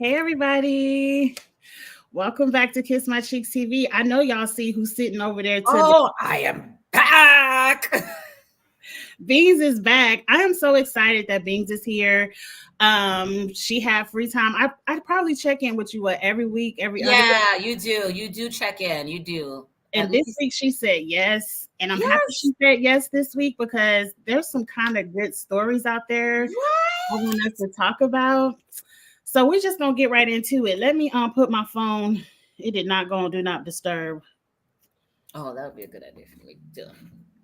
Hey everybody. Welcome back to Kiss My Cheeks TV. I know y'all see who's sitting over there to the I am back. Beans is back. I am so excited that Beans is here. She had free time. I'd probably check in with you every week, every other week. Yeah, you do. You do check in. You do. And At this least. week she said yes. And I'm happy Yes. she said yes this week because there's some kind of good stories out there I Right. want us to talk about. So we're just gonna get right into it. Let me put my phone. It did not go on do not disturb. Oh, that would be a good idea for me to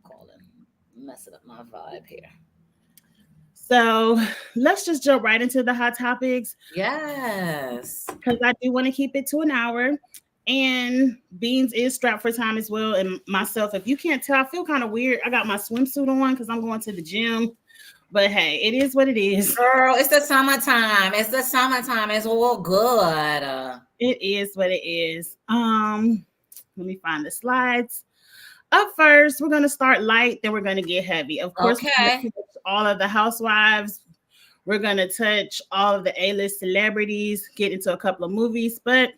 call in. Messing up my vibe here. So let's just jump right into the hot topics Yes. because I do want to keep it to an hour. And Beans is strapped for time as well. And myself, if you can't tell, I feel kind of weird. I got my swimsuit on because I'm going to the gym. But hey, it is what it is. Girl, it's the summertime. It's the summertime. It's all good. It is what it is. Let me find the slides. Up first, we're gonna start light, then we're gonna get heavy. Of course, we're gonna Okay. touch all of the housewives. We're gonna touch all of the A-list celebrities, get into a couple of movies. But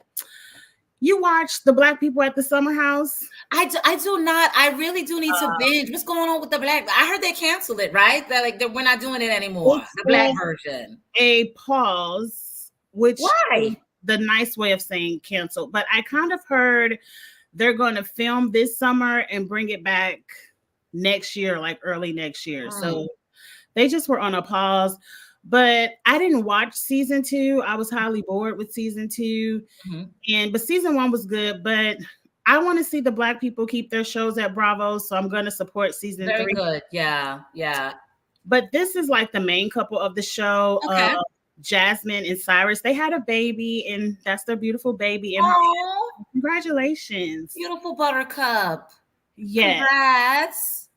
you watched the Black People at the Summer House. I do not. I really do need to binge. What's going on with the black? I heard they canceled it, right? We're not doing it anymore. It's The black version. a pause, which is Why? the nice way of saying cancel. But I kind of heard they're going to film this summer and bring it back next year, like early next year. So they just were on a pause. But I didn't watch season 2. I was highly bored with season 2. But season 1 was good. But I want to see the Black people keep their shows at Bravo. So I'm going to support season 3. Very good. Yeah. Yeah. But this is like the main couple of the show. Okay. Jasmine and Cyrus. They had a baby, and that's their beautiful baby. And Oh, congratulations. beautiful buttercup. Yeah. Congrats.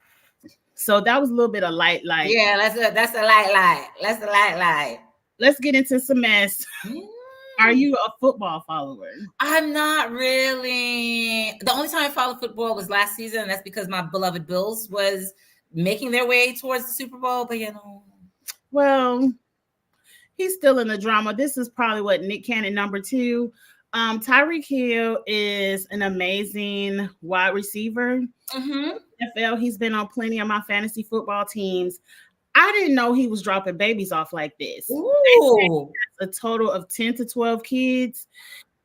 So that was a little bit of light. Yeah, that's a light. That's the light. Let's get into some mess. Are you a football follower? I'm not really. The only time I followed football was last season, and that's because my beloved Bills was making their way towards the Super Bowl. But well, he's still in the drama. This is probably what Nick Cannon number 2. Tyreek Hill is an amazing wide receiver. NFL, he's been on plenty of my fantasy football teams. I didn't know he was dropping babies off like this. Ooh. A total of 10 to 12 kids.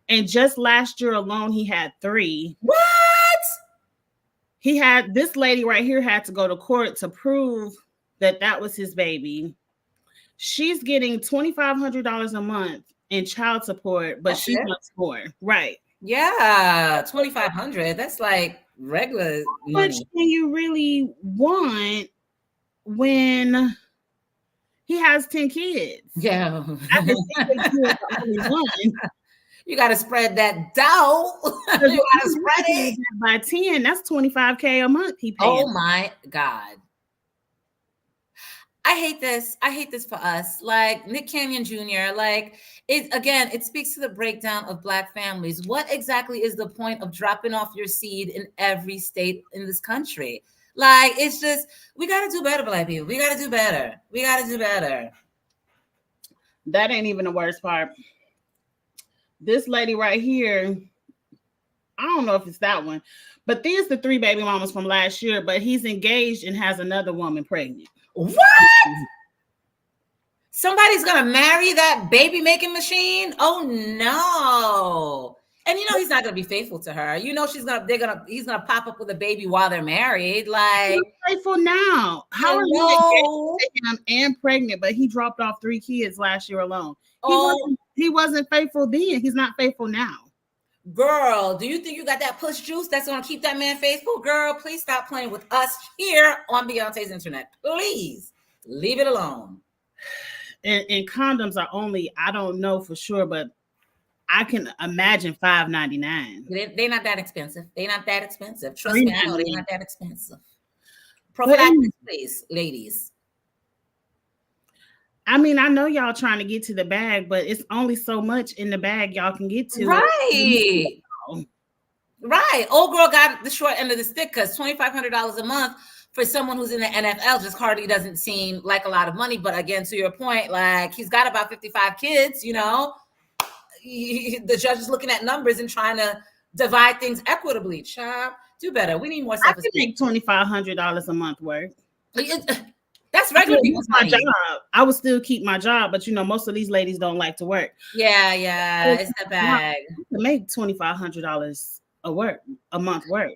And just last year alone, he had 3. What? He had this lady right here had to go to court to prove that was his baby. She's getting $2,500 a month in child support, but she wants more. Right. Yeah, $2,500. That's like regular money. How much can you really want when he has 10 kids? Yeah. I can see that you are the only one. You got to spread that dough. You got to spread it. By 10, that's $25K a month he pays. Oh my God. I hate this. I hate this for us. Like Nick Cannon Jr., like it speaks to the breakdown of Black families. What exactly is the point of dropping off your seed in every state in this country? Like, it's just, we got to do better, Black people. We got to do better. We got to do better. That ain't even the worst part. This lady right here, I don't know if it's that one, but these the 3 baby mamas from last year, but he's engaged and has another woman pregnant. What? Somebody's gonna marry that baby making machine? Oh no! And he's not gonna be faithful to her. He's gonna pop up with a baby while they're married. Like, he's faithful now. How are you engaged to him and pregnant? But he dropped off 3 kids last year alone. He wasn't faithful then. He's not faithful now. Girl, do you think you got that push juice that's gonna keep that man faithful? Girl, please stop playing with us here on Beyonce's internet. Please leave it alone. And condoms are only, I don't know for sure, but I can imagine $5.99. They're not that expensive. They're not that expensive. Trust me, I know they're not that expensive. Prophylaxis, please, ladies. I mean, I know y'all trying to get to the bag, but it's only so much in the bag y'all can get to. Right. Right. Old girl got the short end of the stick because $2,500 a month for someone who's in the NFL just hardly doesn't seem like a lot of money. But again, to your point, like he's got about 55 kids, the judge is looking at numbers and trying to divide things equitably. Child, do better. We need more I could self-esteem. make $2,500 a month work. That's regular people's my money. job. I would still keep my job, but most of these ladies don't like to work. Yeah, it's the bag. I can make $2,500 a month work.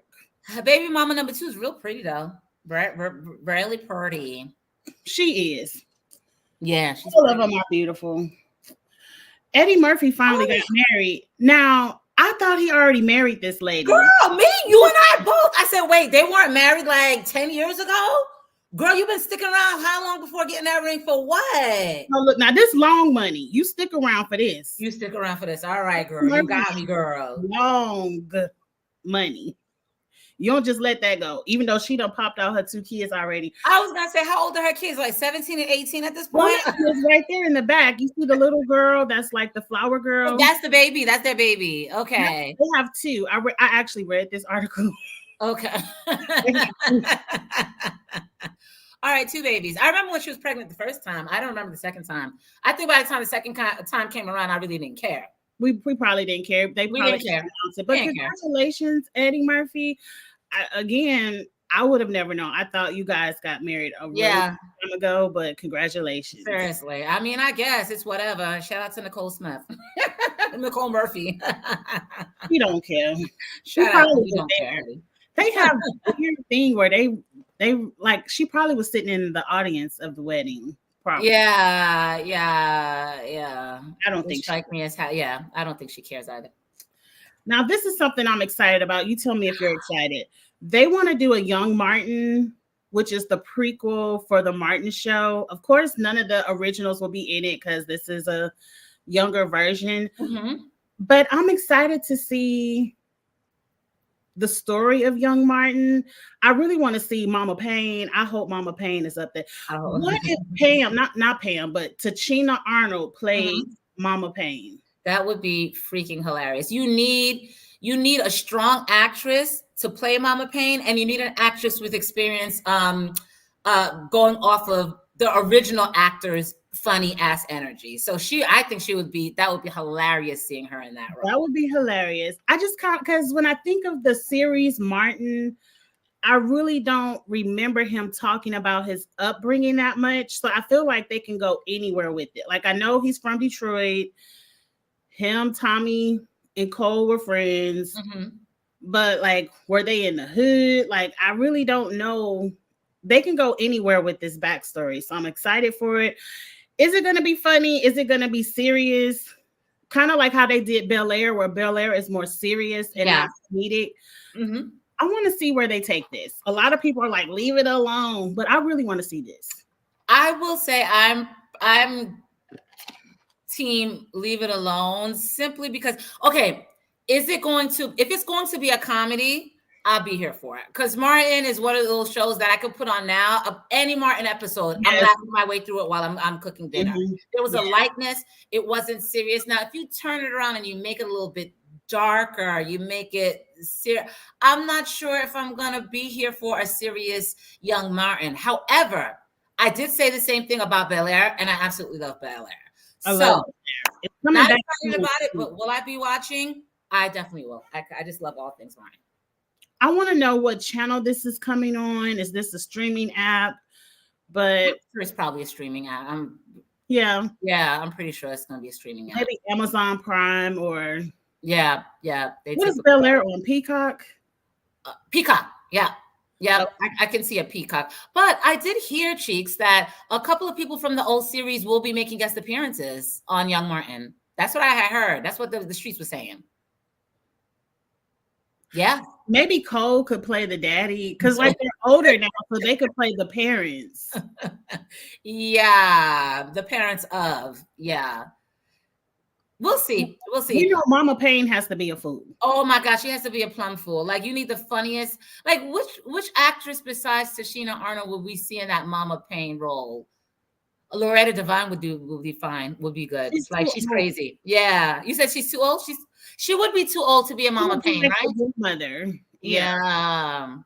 Baby mama number 2 is real pretty though. Really pretty. She is. Yeah, she's all of them are beautiful. Eddie Murphy finally got married. Now, I thought he already married this lady. Girl, me, you and I both. I said, wait, they weren't married like 10 years ago? Girl, you've been sticking around how long before getting that ring for what? No, look, now this long money. You stick around for this. You stick around for this. All right, girl. You got me, girl. Long money. You don't just let that go, even though she done popped out her 2 kids already. I was gonna say, how old are her kids? Like 17 and 18 at this point? It's right there in the back. You see the little girl that's like the flower girl? That's the baby. That's their baby. Okay. They have 2. I actually read this article. Okay. All right, 2 babies. I remember when she was pregnant the first time. I don't remember the second time. I think by the time the second time came around, I really didn't care. We probably didn't care. They probably didn't care. It. But congratulations, Eddie Murphy. I would have never known. I thought you guys got married a really long time ago, but congratulations. Seriously. I mean, I guess it's whatever. Shout out to Nicole Smith. Nicole Murphy. We don't care. Shout out. We don't care. They have a weird thing where they like, she probably was sitting in the audience of the wedding. Probably. Yeah. I don't think like me as I don't think she cares either. Now, this is something I'm excited about. You tell me if you're excited. They want to do a Young Martin, which is the prequel for the Martin show. Of course, none of the originals will be in it because this is a younger version. Mm-hmm. But I'm excited to see the story of Young Martin. I really want to see Mama Payne. I hope Mama Payne is up there. What if Pam, not Pam, but Tachina Arnold plays Mama Payne? That would be freaking hilarious. You need a strong actress to play Mama Payne, and you need an actress with experience going off of the original actor's funny ass energy. So I think that would be hilarious seeing her in that role. That would be hilarious. I just can't, because when I think of the series Martin, I really don't remember him talking about his upbringing that much. So I feel like they can go anywhere with it. Like, I know he's from Detroit. Him, Tommy, and Cole were friends. Mm-hmm. But like, were they in the hood? Like, I really don't know. They can go anywhere with this backstory. So I'm excited for it. Is it going to be funny? Is it going to be serious? Kind of like how they did Bel Air, where Bel Air is more serious and not comedic. Mm-hmm. I want to see where they take this. A lot of people are like, leave it alone. But I really want to see this. I will say I'm team leave it alone, simply because, okay, if it's going to be a comedy, I'll be here for it. Because Martin is one of those shows that I could put on now. Of any Martin episode, I'm laughing my way through it while I'm cooking dinner. Mm-hmm. There was a lightness. It wasn't serious. Now, if you turn it around and you make it a little bit darker, you make it serious, I'm not sure if I'm going to be here for a serious Young Martin. However, I did say the same thing about Bel Air, and I absolutely love Bel Air. So, not excited about it, but will I be watching? I definitely will. I just love all things Martin. I want to know what channel this is coming on. Is this a streaming app? But it's probably a streaming app. I'm pretty sure it's going to be a streaming app. Maybe Amazon Prime or yeah. What is Bel Air on? Peacock? Peacock, yeah. Yeah, I can see a Peacock. But I did hear, Cheeks, that a couple of people from the old series will be making guest appearances on Young Martin. That's what I had heard. That's what the streets were saying. Yeah. Maybe Cole could play the daddy, because like they're older now, so they could play the parents. Yeah, the parents of, We'll see. You know, Mama Payne has to be a fool. Oh my gosh, she has to be a plum fool. Like, you need the funniest. Like, which actress besides Tachina Arnold would we see in that Mama Payne role? Loretta Devine would be fine. Would be good. She's crazy. Yeah, you said she's too old. She would be too old to be a Mama Payne, right? Mother. Yeah.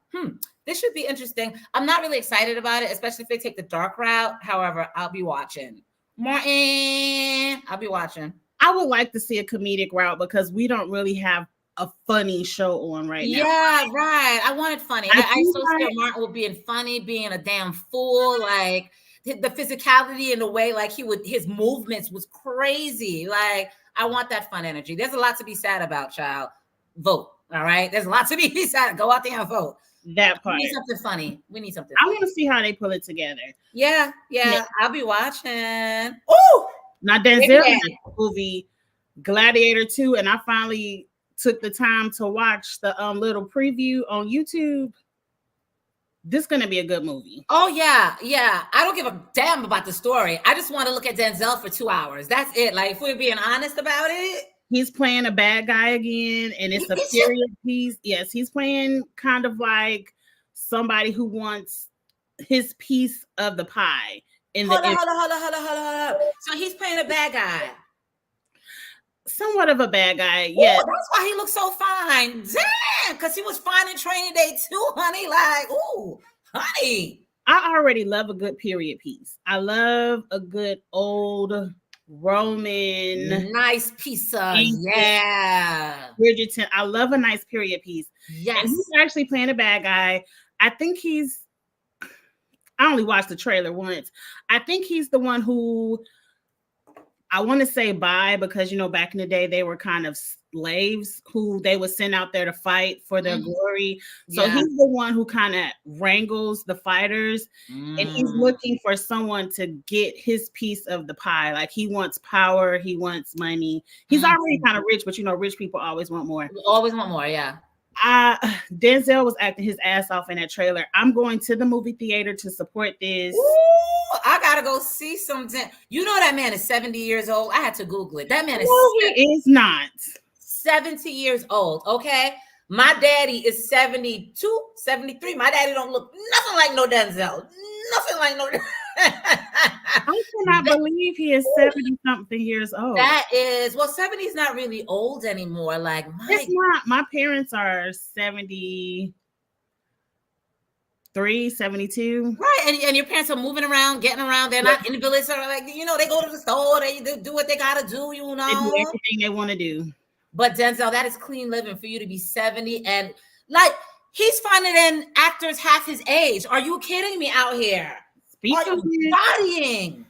This should be interesting. I'm not really excited about it, especially if they take the dark route. However, I'll be watching. Martin, I'll be watching. I would like to see a comedic route because we don't really have a funny show on right now. Yeah, right. I wanted funny. I I do associate like Martin with being funny, being a damn fool, like the physicality and the way like his movements was crazy. Like I want that fun energy. There's a lot to be sad about, child. Vote. All right. There's a lot to be sad. Go out there and vote. that We part. need something funny. We need something I funny. want to see how they pull it together. Yeah, yeah. Yeah. I'll be watching. Oh, Now Denzel had the movie Gladiator 2, and I finally took the time to watch the little preview on YouTube. This is gonna be a good movie. Oh yeah, yeah. I don't give a damn about the story. I just want to look at Denzel for 2 hours. That's it. Like if we're being honest about it. He's playing a bad guy again, and it's a period piece. Yes, he's playing kind of like somebody who wants his piece of the pie. Hold on. So he's playing a bad guy. Somewhat of a bad guy, yeah. That's why he looks so fine. Damn, because he was fine in Training Day too, honey. Like, ooh, honey. I already love a good period piece. I love a good old Roman, nice piece of Bridgerton. I love a nice period piece. Yes, and he's actually playing a bad guy. I think I only watched the trailer once. I think he's the one who I want to say because back in the day they were kind of slaves who they would send out there to fight for their glory. So he's the one who kind of wrangles the fighters, and he's looking for someone to get his piece of the pie. Like he wants power, he wants money. He's already kind of rich, but rich people always want more. Always want more, yeah. Denzel was acting his ass off in that trailer. I'm going to the movie theater to support this. Ooh, I gotta go see something. You know that man is 70 years old. I had to Google it. That man is he is not 70 years old. Okay. My daddy is 72, 73. My daddy don't look nothing like no Denzel. Nothing like no. I cannot believe he is 70-something years old. That is 70 is not really old anymore. Like it's not. My parents are 73, 72. Right. And your parents are moving around, getting around. They're not invalids. Or like, they go to the store, they do what they gotta do, They do everything they want to do. But Denzel, that is clean living for you to be 70 and like he's finding actors half his age. Are you kidding me out here? Bodying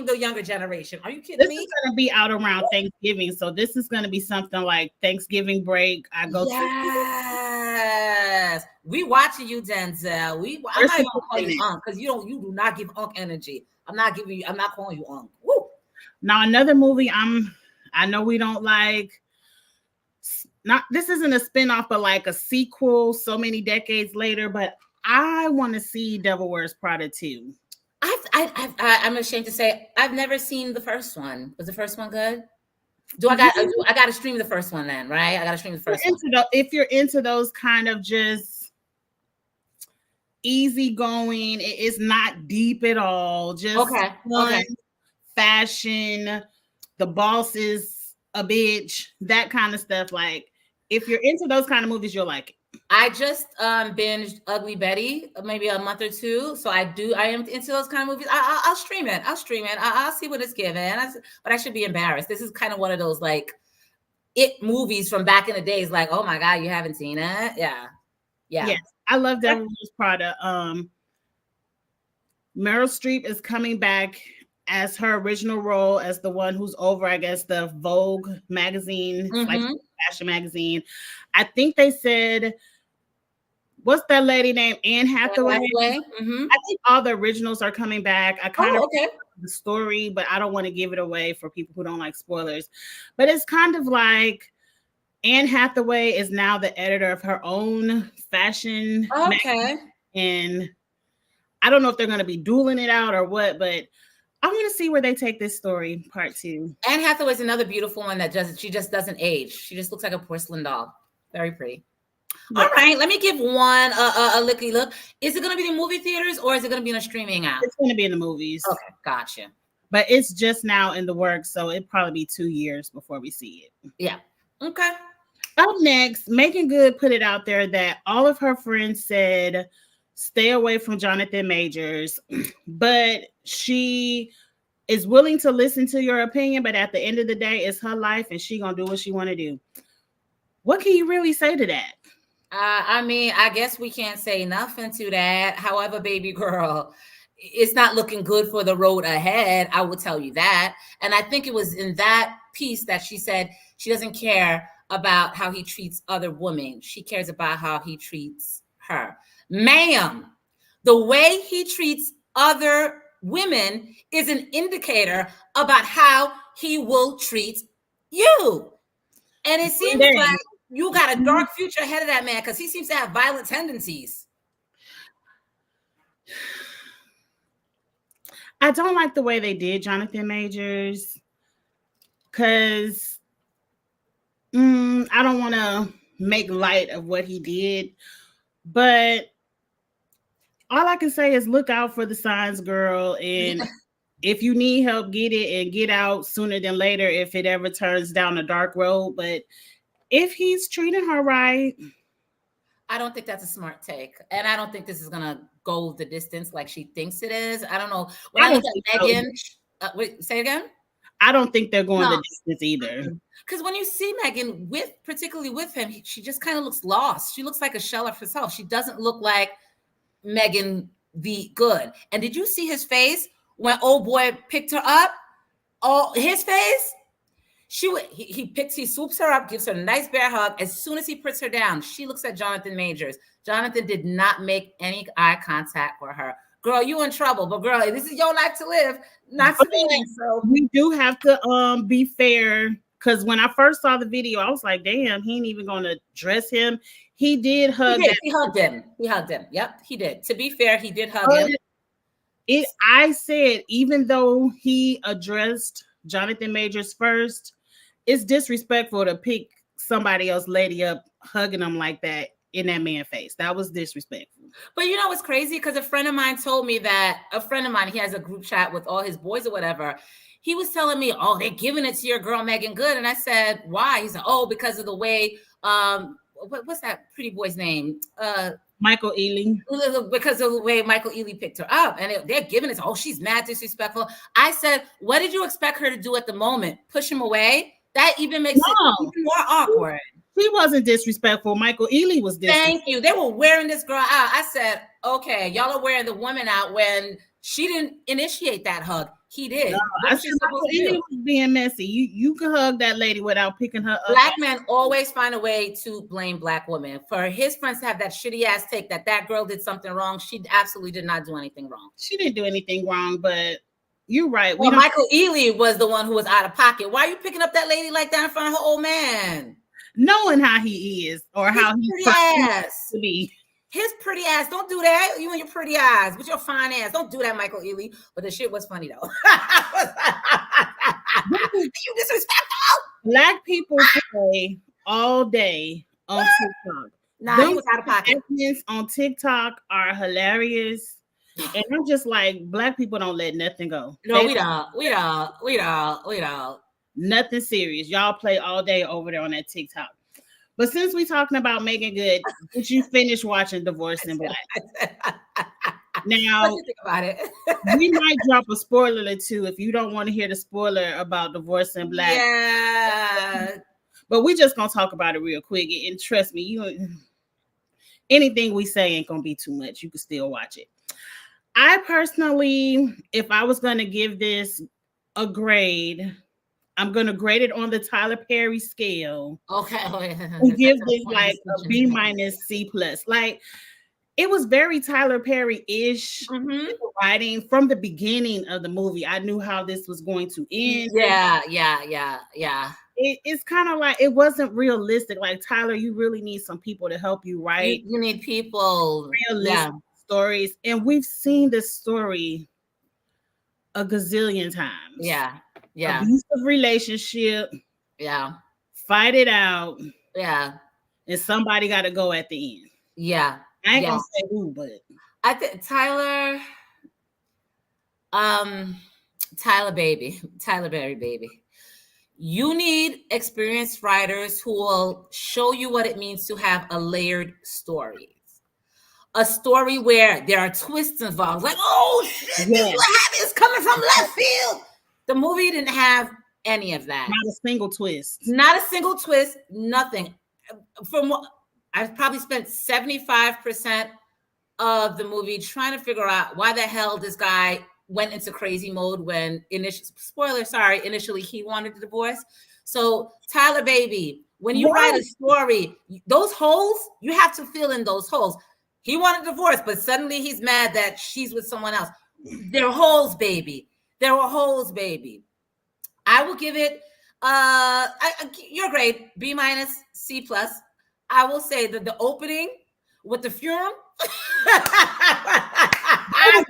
the younger generation. Are you kidding me? This is going to be out around Thanksgiving, so this is going to be something like Thanksgiving break. I go to. We watching you, Denzel. I'm not even gonna call you Unc because you do not give Unc energy. I'm not calling you Unc. Woo. Now another movie I know we don't like. This isn't a spinoff, but like a sequel. So many decades later, but I want to see Devil Wears Prada 2. I'm ashamed to say I've never seen the first one. Was the first one good? I got to stream the first one then, right? I got to stream the first one. If you're into those kind of just easy going, it's not deep at all. Just fun, fashion. The boss is a bitch. That kind of stuff. Like if you're into those kind of movies, you'll like it. I just binged Ugly Betty maybe a month or two. So I am into those kind of movies. I'll stream it. I'll see what it's given. But I should be embarrassed. This is kind of one of those like it movies from back in the days. Like, oh my God, you haven't seen it? Yeah. Yes, I love Devil Wears Prada. Meryl Streep is coming back as her original role as the one who's over, I guess, the Vogue magazine, like fashion magazine. I think they said, what's that lady named? Anne Hathaway. I think all the originals are coming back. I kind of the story, but I don't want to give it away for people who don't like spoilers. But it's kind of like Anne Hathaway is now the editor of her own fashion magazine, and I don't know if they're going to be dueling it out or what, but I want to see where they take this story, part 2. Anne Hathaway is another beautiful one she just doesn't age. She just looks like a porcelain doll. Very pretty. Yeah. All right, let me give one a looky look. Is it going to be in movie theaters or is it going to be in a streaming app? It's going to be in the movies. Okay, gotcha. But it's just now in the works, so it'll probably be 2 years before we see it. Yeah. Okay. Up next, Megan Good put it out there that all of her friends said stay away from Jonathan Majors, but she is willing to listen to your opinion, but at the end of the day, it's her life and she gonna do what she want to do. What can you really say to that? I mean, I guess we can't say nothing to that. However, baby girl, it's not looking good for the road ahead. I will tell you that. And I think it was in that piece that she said she doesn't care about how he treats other women. She cares about how he treats her. Ma'am, the way he treats other women is an indicator about how he will treat you. And it seems like you got a dark future ahead of that man because he seems to have violent tendencies. I don't like the way they did Jonathan Majors because I don't want to make light of what he did, but all I can say is look out for the signs, girl. And if you need help, get it and get out sooner than later if it ever turns down a dark road. But if he's treating her right, I don't think that's a smart take. And I don't think this is going to go the distance like she thinks it is. I don't know. When I look at Megan, wait, say again? I don't think they're going the distance either. Because when you see Megan particularly with him, she just kind of looks lost. She looks like a shell of herself. She doesn't look like Megan the good. And did you see his face when old boy picked her up? Oh, his face? He swoops her up, gives her a nice bear hug. As soon as he puts her down, she looks at Jonathan Majors. Jonathan did not make any eye contact with her. Girl, you in trouble, but girl, this is your life to live, not to me. So we do have to be fair, because when I first saw the video, I was like, damn, he ain't even gonna dress him. He did hug him. He hugged him. He hugged him. Yep, he did. To be fair, he did hug him. I said, even though he addressed Jonathan Majors first, it's disrespectful to pick somebody else lady up hugging him like that in that man's face. That was disrespectful. But you know what's crazy? Because a friend of mine told me that he has a group chat with all his boys or whatever. He was telling me, oh, they're giving it to your girl, Megan Good. And I said, why? He said, oh, because of the way, what's that pretty boy's name? Michael Ealy. Because of the way Michael Ealy picked her up. And they're giving it to, oh, she's mad disrespectful. I said, what did you expect her to do at the moment? Push him away? That even makes it even more awkward. He wasn't disrespectful. Michael Ealy was disrespectful. Thank you. They were wearing this girl out. I said, okay, y'all are wearing the woman out when she didn't initiate that hug. He did. No, I said Michael Ealy was being messy. You can hug that lady without picking her up. Black men always find a way to blame black women. For his friends to have that shitty ass take that girl did something wrong, she absolutely did not do anything wrong. She didn't do anything wrong, but you're right. Well, Michael Ealy was the one who was out of pocket. Why are you picking up that lady like that in front of her old man? Knowing how he is or how he's to be. His pretty ass. Don't do that. You and your pretty eyes with your fine ass. Don't do that, Michael Ealy. But the shit was funny though. You disrespectful. Black people play all day on TikTok. Nah, he was out of pocket. On TikTok are hilarious. And I'm just like, black people don't let nothing go. No, we don't. Nothing serious. Y'all play all day over there on that TikTok. But since we're talking about Megan Good, did you finish watching Divorce in Black? Now, what do you think about it? We might drop a spoiler or two if you don't want to hear the spoiler about Divorce in Black. Yeah. But we're just gonna talk about it real quick. And trust me, anything we say ain't gonna be too much. You can still watch it. I personally, if I was gonna give this a grade, I'm gonna grade it on the Tyler Perry scale. Okay. And give this like a B minus C plus. Like, it was very Tyler Perry-ish writing from the beginning of the movie. I knew how this was going to end. Yeah. It's kind of like it wasn't realistic. Like, Tyler, you really need some people to help you write. You need people. Realistic stories. And we've seen this story a gazillion times. Yeah. Abusive relationship. Yeah. Fight it out. Yeah. And somebody got to go at the end. Yeah. I ain't gonna say who, but I think Tyler Berry, baby. You need experienced writers who will show you what it means to have a layered story. A story where there are twists involved. Like, oh shit, this is what happened. It's coming from left field. The movie didn't have any of that. Not a single twist. Not a single twist, nothing. From what I've probably spent 75% of the movie trying to figure out why the hell this guy went into crazy mode when initially he wanted a divorce. So Tyler, baby, when you write a story, those holes, you have to fill in those holes. He wanted a divorce, but suddenly he's mad that she's with someone else. There are holes, baby. There were holes, baby. I will give it your grade, B minus, C plus. I will say that the opening with the funeral, I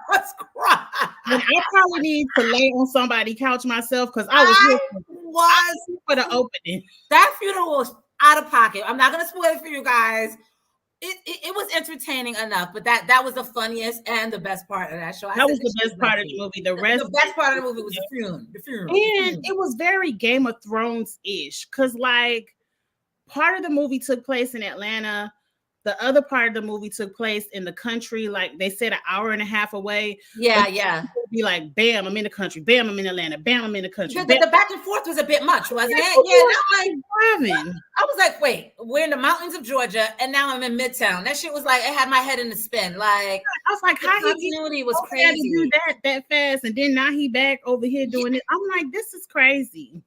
was crying. And I probably need to lay on somebody's couch myself because I was for the opening. That funeral was out of pocket. I'm not gonna spoil it for you guys. It was entertaining enough, but that was the funniest and the best part of that show. That was the best part of the movie. The best part of the movie was the funeral. And it was very Game of Thrones-ish because, like, part of the movie took place in Atlanta. The other part of the movie took place in the country, like they said, an hour and a half away. Yeah. Be like, bam, I'm in the country. Bam, I'm in Atlanta. Bam, I'm in the country. The back and forth was a bit much, wasn't it? Driving. I was like, wait, we're in the mountains of Georgia, and now I'm in Midtown. That shit was like, it had my head in the spin. Like, I was like, how continuity was crazy. To do that fast, and then now he back over here doing it. I'm like, this is crazy.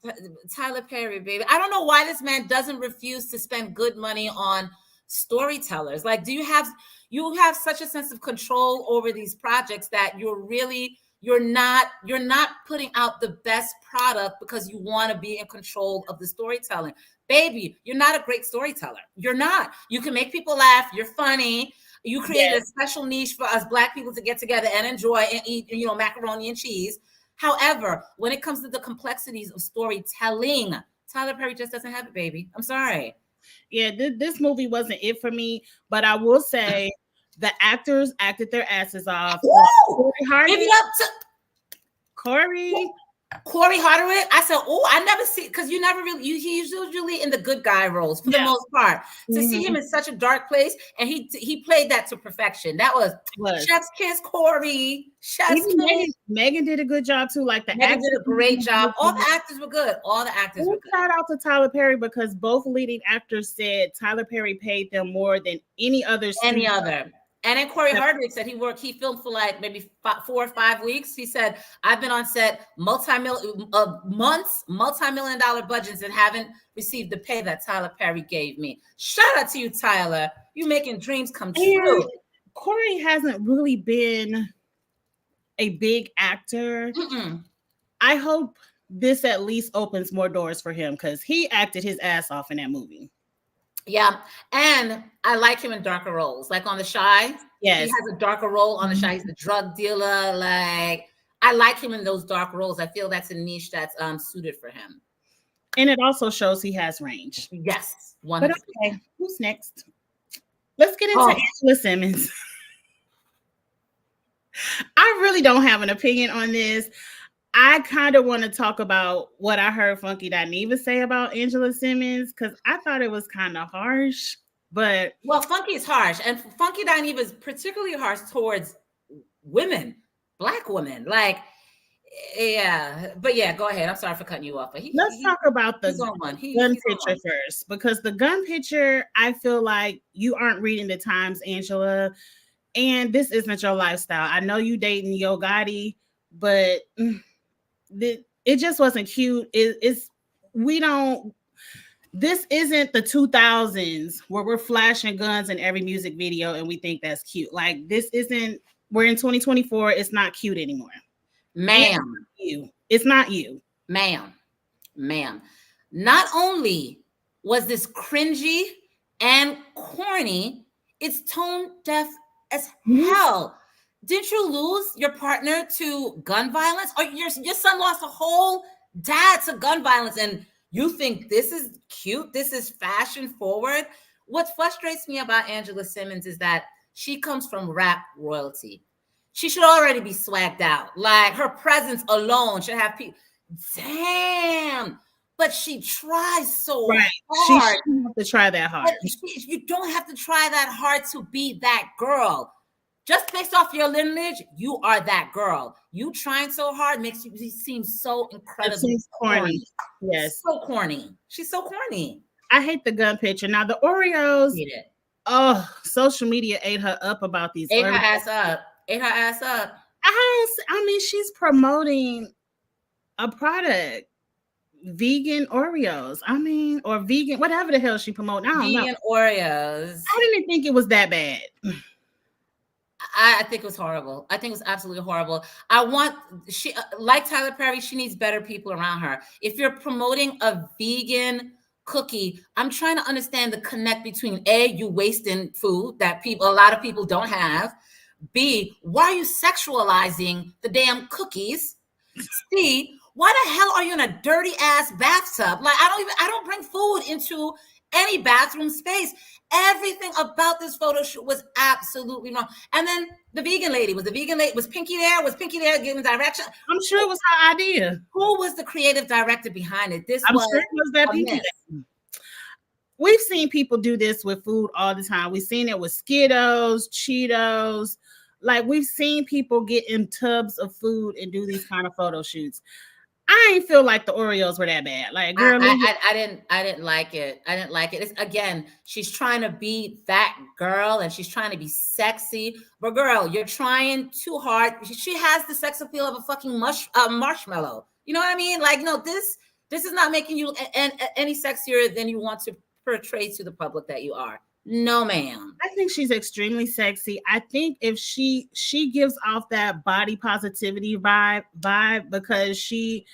Tyler Perry, baby. I don't know why this man doesn't refuse to spend good money on storytellers. Like, do you have such a sense of control over these projects that you're not putting out the best product because you want to be in control of the storytelling? Baby, you're not a great storyteller. You're not. You can make people laugh. You're funny. You created a special niche for us Black people to get together and enjoy and eat, macaroni and cheese. However, when it comes to the complexities of storytelling, Tyler Perry just doesn't have it, baby. I'm sorry. Yeah, this movie wasn't it for me, but I will say the actors acted their asses off. Give it up to Corey Hardwick. I said, oh, I never see, because you never really, he's usually in the good guy roles for the most part. To see him in such a dark place, and he played that to perfection. That was chef's kiss, Corey. Megan did a good job too. Like Megan did a great job. All the actors were good. Shout out to Tyler Perry because both leading actors said Tyler Perry paid them more than any other. And then Corey Hardwick said he filmed for like maybe 4 or 5 weeks. He said, I've been on set multi-million dollar budgets and haven't received the pay that Tyler Perry gave me. Shout out to you, Tyler. You making dreams come true. And Corey hasn't really been a big actor. I hope this at least opens more doors for him because he acted his ass off in that movie. Yeah, and I like him in darker roles, like on The Chi. Yes, he has a darker role on The Chi. He's the drug dealer. Like, I like him in those dark roles. I feel that's a niche that's suited for him. And it also shows he has range. Yes, 100%. But okay, who's next? Let's get into Angela Simmons. I really don't have an opinion on this. I kind of want to talk about what I heard Funky Dineva say about Angela Simmons because I thought it was kind of harsh. But Funky is harsh, and Funky Dineva is particularly harsh towards women, Black women. Like, but go ahead. I'm sorry for cutting you off. But let's talk about the gun picture first, because the gun picture, I feel like you aren't reading the times, Angela, and this isn't your lifestyle. I know you dating Yo Gotti, but it just wasn't cute. This isn't the 2000s where we're flashing guns in every music video and we think that's cute. Like, we're in 2024. It's not cute anymore. Ma'am. It's not you. Ma'am. Not only was this cringy and corny, it's tone deaf as hell. Didn't you lose your partner to gun violence? Or your son lost a whole dad to gun violence, and you think this is cute? This is fashion forward? What frustrates me about Angela Simmons is that she comes from rap royalty. She should already be swagged out. Like, her presence alone should have people. Damn. But she tries so hard. She shouldn't have to try that hard. You don't have to try that hard to be that girl. Just based off your lineage, you are that girl. You trying so hard makes you seem so It incredibly seems corny. corny. Yes. So corny. She's so corny. I hate the gun picture. Now the Oreos, Hate it. oh, social media ate her up about these Ate her Oreos. ass up. Ate her ass up. I mean, she's promoting a product, vegan Oreos. I mean, or vegan, whatever the hell she promoting. I don't know. Vegan Oreos. I didn't think it was that bad. I think it was horrible. I think it was absolutely horrible. I want she like Tyler Perry. She needs better people around her. If you're promoting a vegan cookie, I'm trying to understand the connect between A, you wasting food that a lot of people don't have. B, why are you sexualizing the damn cookies? C, why the hell are you in a dirty ass bathtub? Like I don't bring food into any bathroom space. Everything about this photo shoot was absolutely wrong. And then the vegan lady, was Pinky there? Was Pinky there giving direction? I'm sure it was her idea. Who was the creative director behind it? I'm sure it was that Pinky lady. We've seen people do this with food all the time. We've seen it with Skittles, Cheetos. Like we've seen people get in tubs of food and do these kind of photo shoots. I ain't feel like the Oreos were that bad. Like, girl, I didn't like it. I didn't like it. It's, again, she's trying to be that girl and she's trying to be sexy. But girl, you're trying too hard. She has the sex appeal of a fucking marshmallow. You know what I mean? Like, no, this is not making you any sexier than you want to portray to the public that you are. No, ma'am. I think she's extremely sexy. I think if she gives off that body positivity vibe because she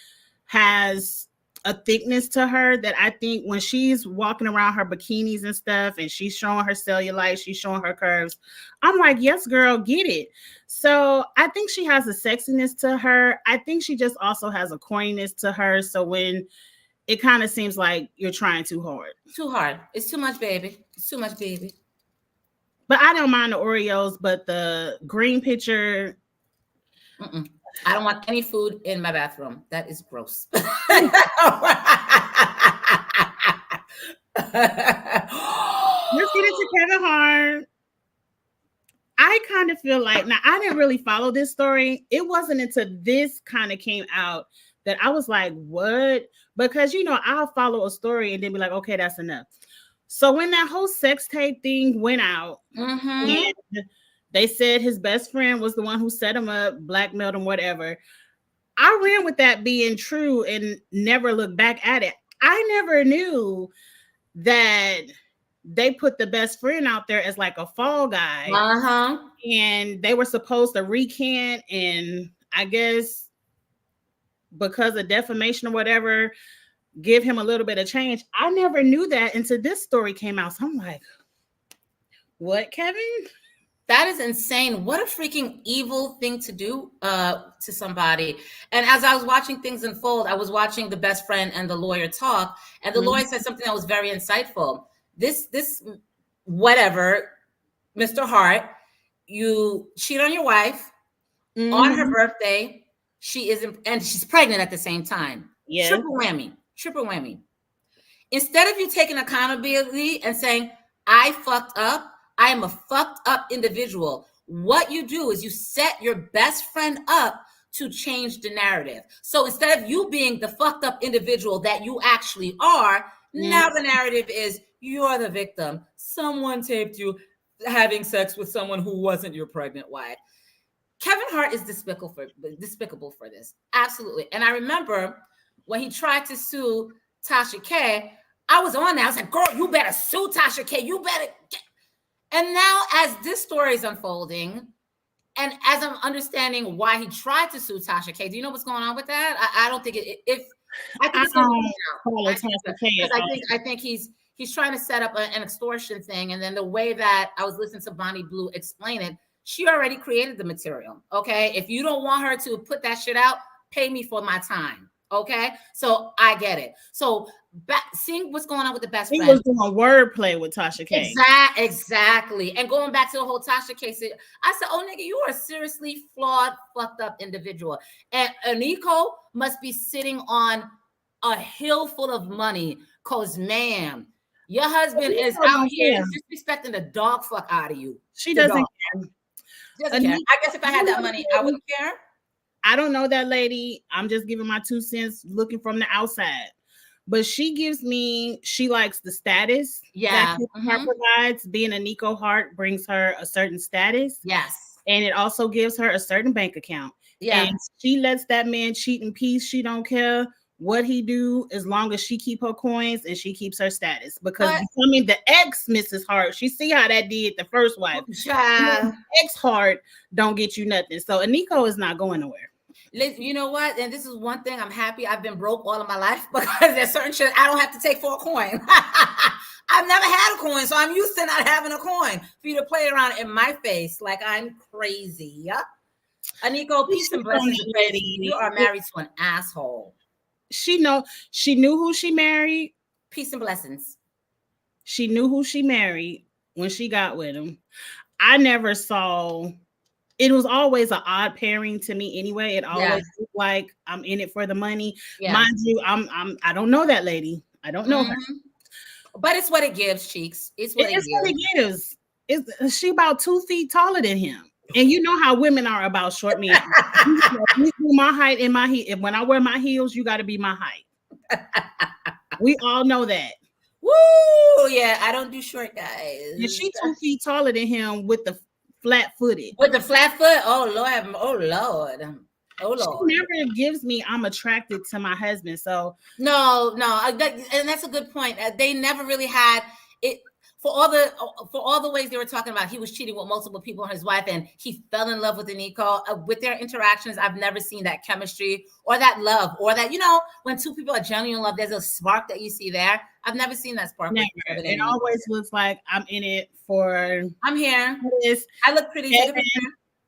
has a thickness to her that I think when she's walking around her bikinis and stuff and she's showing her cellulite, she's showing her curves, I'm like, yes, girl, get it. So I think she has a sexiness to her. I think she just also has a corniness to her. So when it kind of seems like you're trying too hard. Too hard. It's too much, baby. It's too much, baby. But I don't mind the Oreos, but the green picture. I don't want any food in my bathroom. That is gross. You're feeding to Kevin Hart. I kind of feel like, now I didn't really follow this story. It wasn't until this kind of came out that I was like, what? Because, you know, I'll follow a story and then be like, okay, that's enough. So when that whole sex tape thing went out, and they said his best friend was the one who set him up, blackmailed him, whatever, I ran with that being true and never looked back at it. I never knew that they put the best friend out there as like a fall guy. And they were supposed to recant, and I guess because of defamation or whatever, give him a little bit of change. I never knew that until this story came out. So I'm like, what, Kevin? That is insane. What a freaking evil thing to do to somebody. And as I was watching things unfold, I was watching the best friend and the lawyer talk, and the lawyer said something that was very insightful. This whatever, Mr. Hart, you cheat on your wife on her birthday. And she's pregnant at the same time. Yeah. Triple whammy. Instead of you taking accountability and saying, I fucked up, I am a fucked up individual, what you do is you set your best friend up to change the narrative. So instead of you being the fucked up individual that you actually are, now the narrative is you're the victim. Someone taped you having sex with someone who wasn't your pregnant wife. Kevin Hart is despicable for this. Absolutely. And I remember when he tried to sue Tasha K, I was on there. I was like, girl, you better sue Tasha K. You better. And now as this story is unfolding, and as I'm understanding why he tried to sue Tasha K, do you know what's going on with that? I don't think I think he's trying to set up an extortion thing. And then the way that I was listening to Bonnie Blue explain it, she already created the material. Okay. If you don't want her to put that shit out, pay me for my time. Okay. So I get it. So seeing what's going on with the best friend. He was doing wordplay with Tasha K. Exactly. And going back to the whole Tasha case, I said, oh, nigga, you are a seriously flawed, fucked up individual. And Nico must be sitting on a hill full of money because, ma'am, your husband is out here disrespecting the dog fuck out of you. She doesn't care. Doesn't care. I guess if I had that money, I wouldn't care. I don't know that lady. I'm just giving my 2 cents looking from the outside. But she likes the status that Hart provides. Being a Nico Hart brings her a certain status. Yes. And it also gives her a certain bank account. Yeah. And she lets that man cheat in peace. She don't care what he do as long as she keep her coins and she keeps her status. Because becoming the ex Mrs. Hart, she see how that did the first wife. Ex Hart don't get you nothing. So Nico is not going nowhere. You know what? And this is one thing I'm happy I've been broke all of my life, because there's certain shit I don't have to take for a coin. I've never had a coin, so I'm used to not having a coin for you to play around in my face like I'm crazy. Aniko, peace and blessings. You are married to an asshole. She knew who she married. Peace and blessings. She knew who she married when she got with him. I never saw. It was always an odd pairing to me anyway. It always looked like I'm in it for the money. Yeah. Mind you, I don't know that lady. I don't know her. But it's what it gives, Cheeks. It's what it gives. She about 2 feet taller than him. And you know how women are about short men. You do my height and my heel. When I wear my heels, you got to be my height. We all know that. Woo! Yeah, I don't do short guys. And she 2 feet taller than him with the flat-footed. With the flat foot? Oh, Lord. Oh, Lord. Oh, Lord. She never gives me I'm attracted to my husband. So no, and that's a good point. They never really had it for all the ways they were talking about. He was cheating with multiple people on his wife, and he fell in love with Nico. With their interactions, I've never seen that chemistry or that love, or that, when two people are genuine in love, there's a spark that you see there. I've never seen that spark. Never. It always looks like I'm in it for. I'm here. I look pretty good.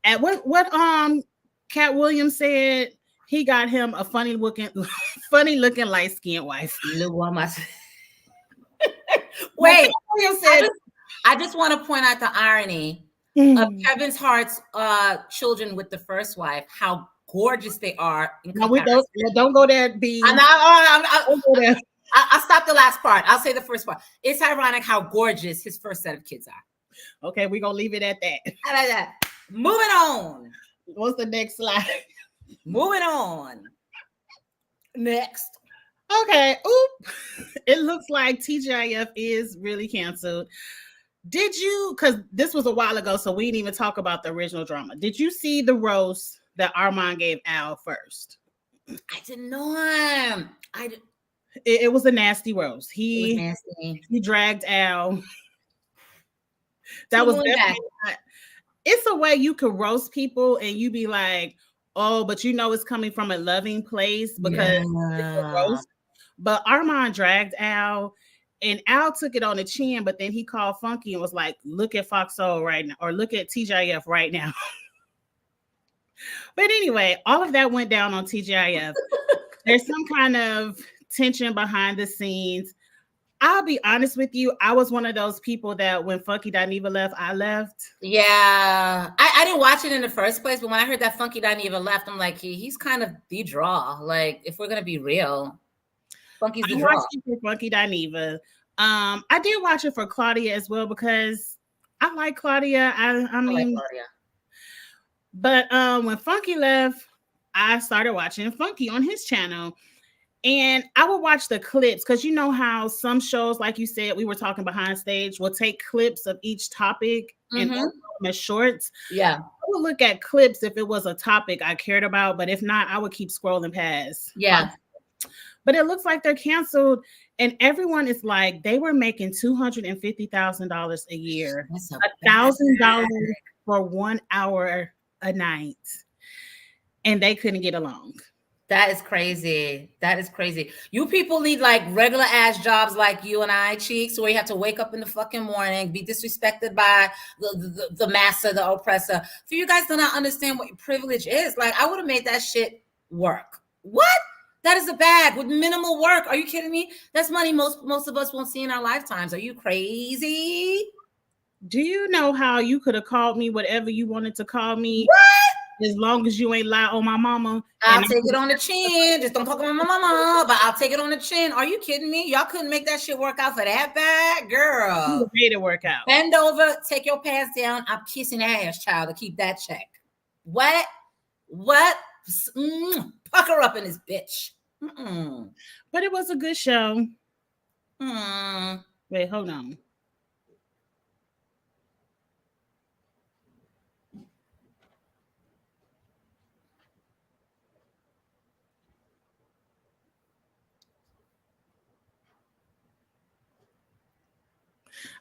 At what Cat Williams said, he got him a funny looking light skinned wife. Wait, I just want to point out the irony of Kevin Hart's children with the first wife, how gorgeous they are. No, don't go there, B. I'll stop the last part. I'll say the first part. It's ironic how gorgeous his first set of kids are. Okay, we're going to leave it at that. I like that. Moving on. What's the next slide? Moving on. Next. Okay. Oop. It looks like TGIF is really canceled. Did you, because this was a while ago, so we didn't even talk about the original drama. Did you see the roast that Armand gave Al first? I did not. It was a nasty roast. He dragged Al. That was definitely not. It's a way you could roast people and you be like, oh, but it's coming from a loving place because it's a roast. But Armand dragged Al, and Al took it on the chin, but then he called Funky and was like, look at Foxhole right now, or look at TGIF right now. But anyway, all of that went down on TGIF. There's some kind of tension behind the scenes. I'll be honest with you. I was one of those people that when Funky Dineva left, I left. Yeah. I didn't watch it in the first place, but when I heard that Funky Dineva left, I'm like, he's kind of the draw. Like, if we're going to be real, Funky's the draw. I watched it for Funky Dineva. I did watch it for Claudia as well because I like Claudia. I mean, like Claudia. But when Funky left, I started watching Funky on his channel. And I would watch the clips because you know how some shows, like you said, we were talking behind stage, will take clips of each topic and upload them as shorts. Yeah. I would look at clips if it was a topic I cared about, but if not, I would keep scrolling past. Yeah. But it looks like they're canceled. And everyone is like, they were making $250,000 a year, $1,000 for 1 hour a night. And they couldn't get along. That is crazy. That is crazy. You people need like regular ass jobs like you and I, Cheeks, where you have to wake up in the fucking morning, be disrespected by the master, the oppressor. For you guys to not understand what your privilege is, like I would have made that shit work. What? That is a bag with minimal work. Are you kidding me? That's money most of us won't see in our lifetimes. Are you crazy? Do you know how you could have called me whatever you wanted to call me? What? as long as you ain't lie on my mama. I'll take it on the chin. Just don't talk about my mama, but I'll take it on the chin. Are you kidding me? Y'all couldn't make that shit work out for that bad, girl. Made it work out. Bend over, take your pants down. I'm kissing ass, child, to keep that check. What? Pucker up in this bitch. But it was a good show. Mm. Wait, hold on.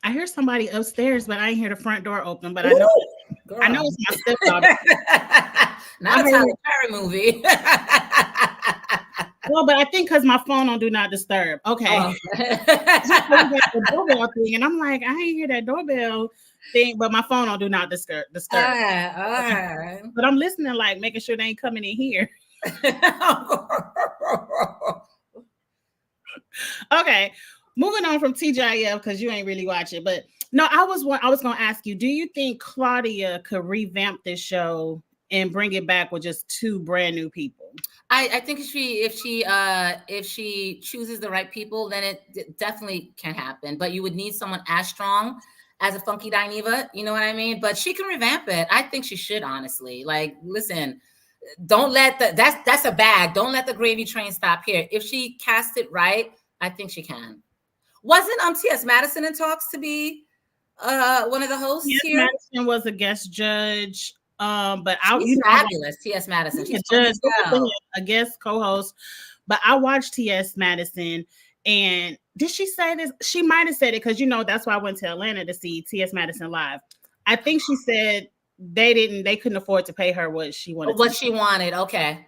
I hear somebody upstairs, but I ain't hear the front door open. But I know it's my stepdaughter. Not a Tyler Perry movie. Well, but I think because my phone on Do Not Disturb. Okay. Oh. The doorbell thing, and I'm like, I ain't hear that doorbell thing, but my phone on Do Not Disturb. All right. But I'm listening, like making sure they ain't coming in here. Okay. Moving on from TGIF because you ain't really watch it, but no, I was going to ask you, do you think Claudia could revamp this show and bring it back with just 2 brand new people? I think if she chooses the right people, then it definitely can happen. But you would need someone as strong as a Funky Dineva, you know what I mean? But she can revamp it. I think she should, honestly. Like, listen, don't let that's a bag. Don't let the gravy train stop here. If she cast it right, I think she can. Wasn't T.S. Madison in talks to be one of the hosts here? Madison was a guest judge. But she's fabulous, T.S. Madison. She's a guest co-host. But I watched T.S. Madison, and did she say this? She might have said it because that's why I went to Atlanta to see T.S. Madison live. I think she said they couldn't afford to pay her what she wanted. Okay,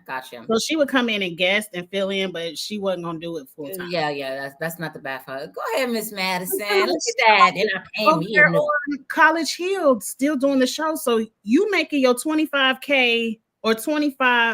gotcha. So she would come in and guest and fill in, but she wasn't gonna do it full time. Yeah, that's not the bad for her. Go ahead, Miss Madison. Look at that. They're not paying me. On College Hill, still doing the show. So you making your $25K or $250K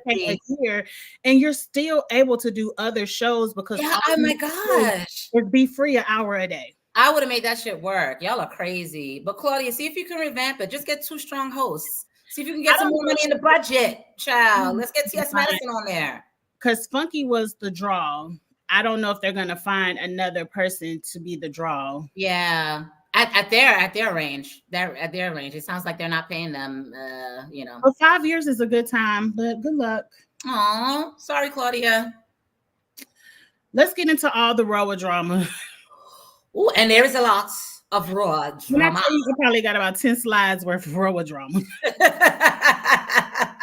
a year, and you're still able to do other shows because oh my gosh, it'd be free an hour a day. I would have made that shit work. Y'all are crazy. But Claudia, see if you can revamp it. Just get 2 strong hosts. See if you can get some more money in the budget, child. Let's get T.S. Madison on there. Because Funky was the draw. I don't know if they're gonna find another person to be the draw. Yeah, at their range. At their range. It sounds like they're not paying them. Well, 5 years is a good time, but good luck. Oh, sorry, Claudia. Let's get into all the Roa drama. Ooh, and there is a lot of raw drama. When I tell you probably got about 10 slides worth of Roa drama. We're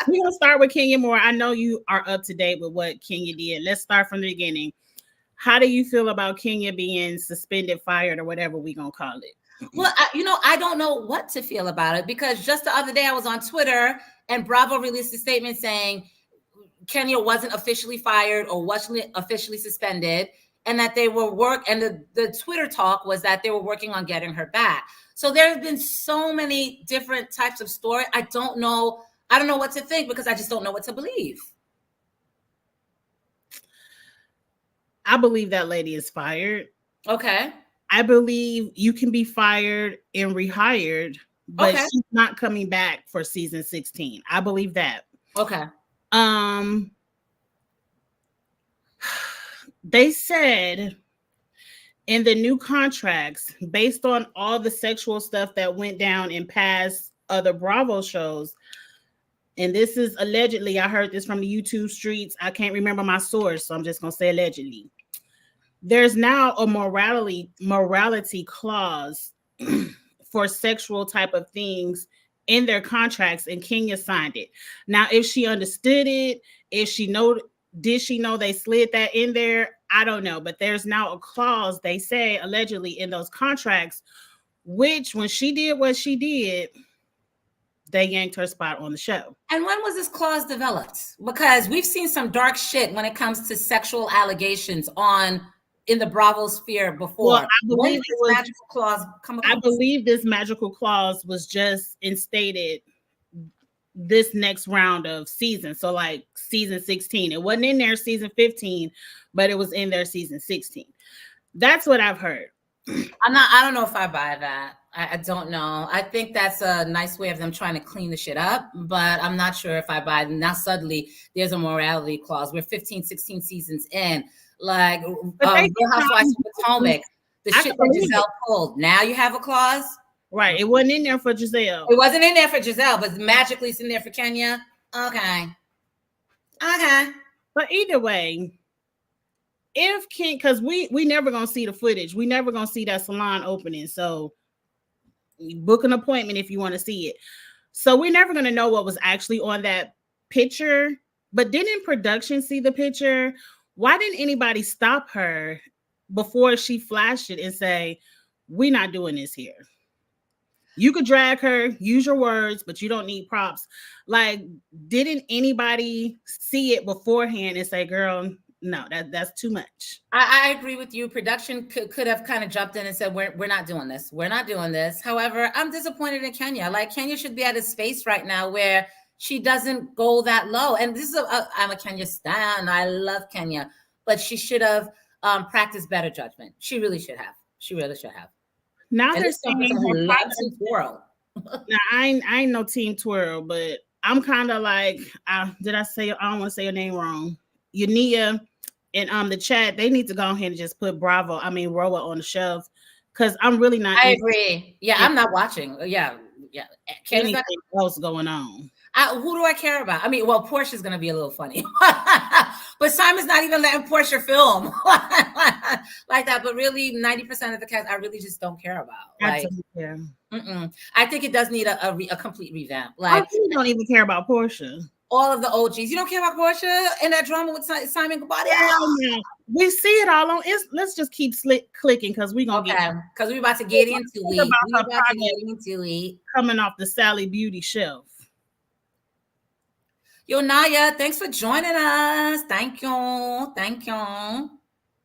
going to start with Kenya Moore. I know you are up to date with what Kenya did. Let's start from the beginning. How do you feel about Kenya being suspended, fired, or whatever we're going to call it? Well, I don't know what to feel about it because just the other day I was on Twitter and Bravo released a statement saying Kenya wasn't officially fired or wasn't officially suspended. And that they were the Twitter talk was that they were working on getting her back. So there have been so many different types of story. I don't know what to think because I just don't know what to believe. I believe that lady is fired. Okay. I believe you can be fired and rehired, but she's not coming back for season 16. I believe that. Okay. They said in the new contracts, based on all the sexual stuff that went down in past other Bravo shows, and this is allegedly, I heard this from the YouTube streets. I can't remember my source, so I'm just going to say allegedly. There's now a morality clause for sexual type of things in their contracts, and Kenya signed it. Now, if she understood it, did she know they slid that in there? I don't know, but there's now a clause, they say, allegedly in those contracts, which when she did what she did, they yanked her spot on the show. And when was this clause developed? Because we've seen some dark shit when it comes to sexual allegations in the Bravo sphere before. Well, I believe this magical clause was just instated this next round of seasons. So like season 16. It wasn't in there season 15, but it was in there season 16. That's what I've heard. I don't know if I buy that. I don't know. I think that's a nice way of them trying to clean the shit up, but I'm not sure if I buy it. Now suddenly there's a morality clause. We're 15, 16 seasons in. Like But they Real Housewives of Potomac, the I shit can that believe Giselle it. pulled. Now you have a clause. Right. It wasn't in there for Giselle. It wasn't in there for Giselle, but magically it's in there for Kenya. Okay. Okay. But either way, if Ken, because we never gonna see the footage, we never gonna see that salon opening. So book an appointment if you want to see it. So we're never gonna know what was actually on that picture. But didn't production see the picture? Why didn't anybody stop her before she flashed it and say, "We're not doing this here"? You could drag her, use your words, but you don't need props. Like, didn't anybody see it beforehand and say, "Girl, no, that's too much"? I agree with you. Production could have kind of jumped in and said, we're not doing this. We're not doing this. However, I'm disappointed in Kenya. Like, Kenya should be at a space right now where she doesn't go that low. And this is, I'm a Kenya stan. I love Kenya. But she should have practiced better judgment. She really should have. She really should have. Now And they're this saying person her who loves product. to twirl. Now I ain't no team twirl, but I'm kind of like, did I say? I don't want to say your name wrong. Unia and the chat, they need to go ahead and just put Roa on the shelf because I'm really not I in agree. Yeah, I'm not watching. Yeah. Kenya's anything not. else going on. Who do I care about? I mean, well, Portia's going to be a little funny, but Simon's not even letting Portia film like that. But really, 90% of the cast, I really just don't care about. Like, I think it does need a complete revamp. Like, you don't even care about Portia. All of the OGs. You don't care about Portia and that drama with Simon Gabbard? Yeah. We see it all on. Let's just keep clicking because we're gonna get because we're about to get into it. We're about to get into it. Coming off the Sally Beauty shelf. Yo, Naya, thanks for joining us. Thank you.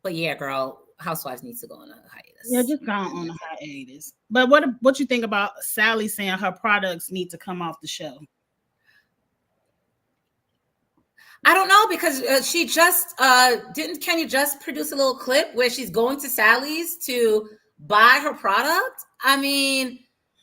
But yeah, girl, Housewives needs to go on a hiatus. Yeah, just go on a hiatus. But what you think about Sally saying her products need to come off the shelf? I don't know because she just didn't Kenya just produce a little clip where she's going to Sally's to buy her product? I mean,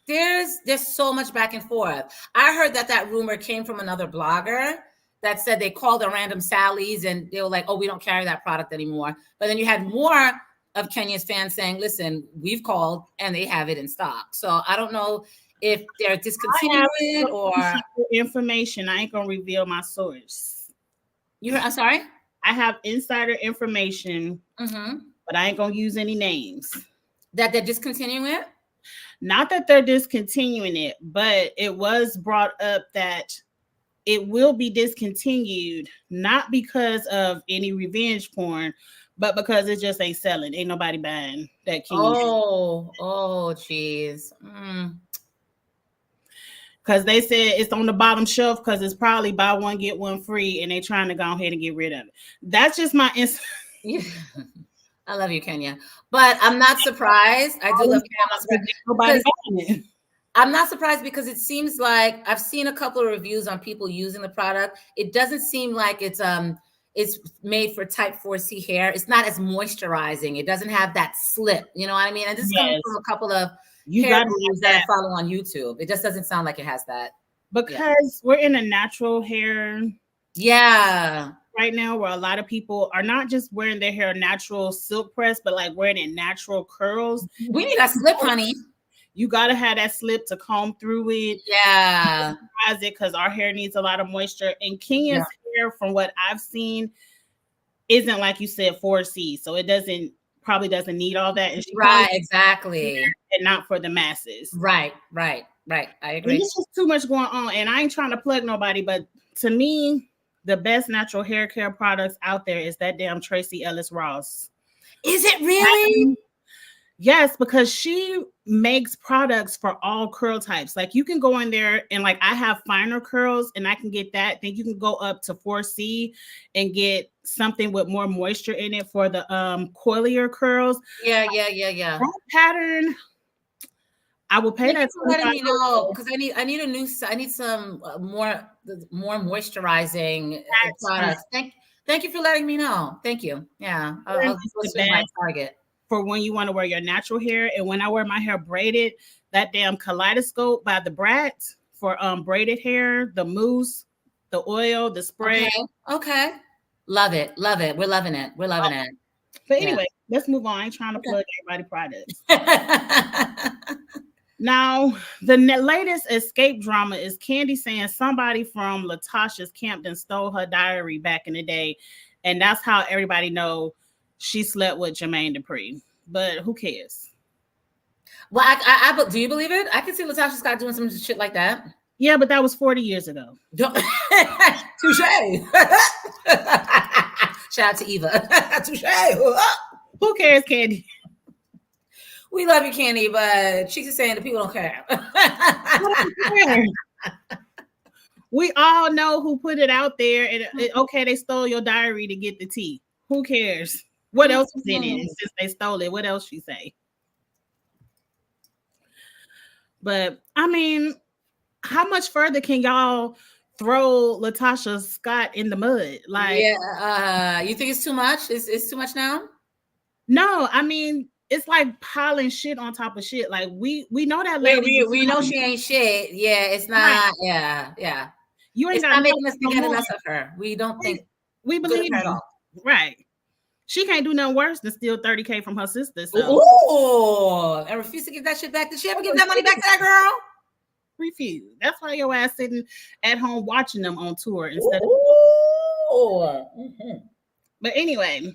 there's so much back and forth. I heard that rumor came from another blogger that said they called a random Sally's and they were like, "Oh, we don't carry that product anymore." But then you had more of Kenya's fans saying, "Listen, we've called and they have it in stock." So I don't know if they're discontinuing or information. I ain't gonna reveal my source. I'm sorry? I have insider information, but I ain't gonna use any names. That they're discontinuing it? Not that they're discontinuing it, but it was brought up that it will be discontinued, not because of any revenge porn, but because it just ain't selling. Ain't nobody buying that King. Oh, geez. Because they said it's on the bottom shelf because it's probably buy one, get one free, and they're trying to go ahead and get rid of it. That's just my I love you, Kenya. But I'm not surprised. I do love Kenya. I'm not surprised because it seems like I've seen a couple of reviews on people using the product. It doesn't seem like it's made for type 4C hair. It's not as moisturizing. It doesn't have that slip. You know what I mean? And this is coming from a couple of hair reviews that I follow on YouTube. It just doesn't sound like it has that. Because we're in a natural hair. Yeah. Right now, where a lot of people are not just wearing their hair natural silk press, but like wearing it natural curls. We need a slip, honey. You gotta have that slip to comb through it. Yeah. Because our hair needs a lot of moisture. And Kenya's hair, from what I've seen, isn't like you said 4C. So it probably doesn't need all that. And exactly. And not for the masses. Right. I agree. There's just too much going on. And I ain't trying to plug nobody, but to me, the best natural hair care products out there is that damn Tracy Ellis Ross. Is it really? Yes, because she makes products for all curl types. Like you can go in there and like I have finer curls and I can get that. Then you can go up to 4C and get something with more moisture in it for the coilier curls. Yeah. That pattern, I will pay that. Letting me know because I need some more moisturizing products. Thank you for letting me know. Thank you. Yeah, I'll go to my Target. for when you want to wear your natural hair. And when I wear my hair braided, that damn kaleidoscope by the Brat for braided hair, the mousse, the oil, the spray. Okay. Okay. Love it. Love it. We're loving it. We're loving it. But Yeah. anyway, let's move on. I ain't trying to plug everybody products. Okay. Now, the latest escape drama is Kandi saying somebody from Latasha's Campton stole her diary back in the day, and that's how everybody know she slept with Jermaine Dupri. But who cares? Well, I do you believe it? I can see Latasha Scott doing some shit like that. Yeah, but that was 40 years ago. Touche. Shout out to Eva. Touche. Who cares, Kandi? We love you, Kandi, but she's just saying the people don't care. We all know who put it out there. And okay, they stole your diary to get the tea. Who cares? What else was in it? And since they stole it, what else she say? But I mean, how much further can y'all throw Latasha Scott in the mud? Like, yeah, you think it's too much? It's too much now? No, I mean, it's like piling shit on top of shit. Like we know that lady. We know she ain't shit. Yeah, it's not. Right. Yeah. You ain't it's got not making us think any less of her. We don't think we believe her at all. Right. She can't do nothing worse than steal $30K from her sister. So. Ooh, and refuse to give that shit back. Did she ever give that money back to that girl? Refuse. That's why your ass sitting at home watching them on tour instead of. Mm-hmm. But anyway,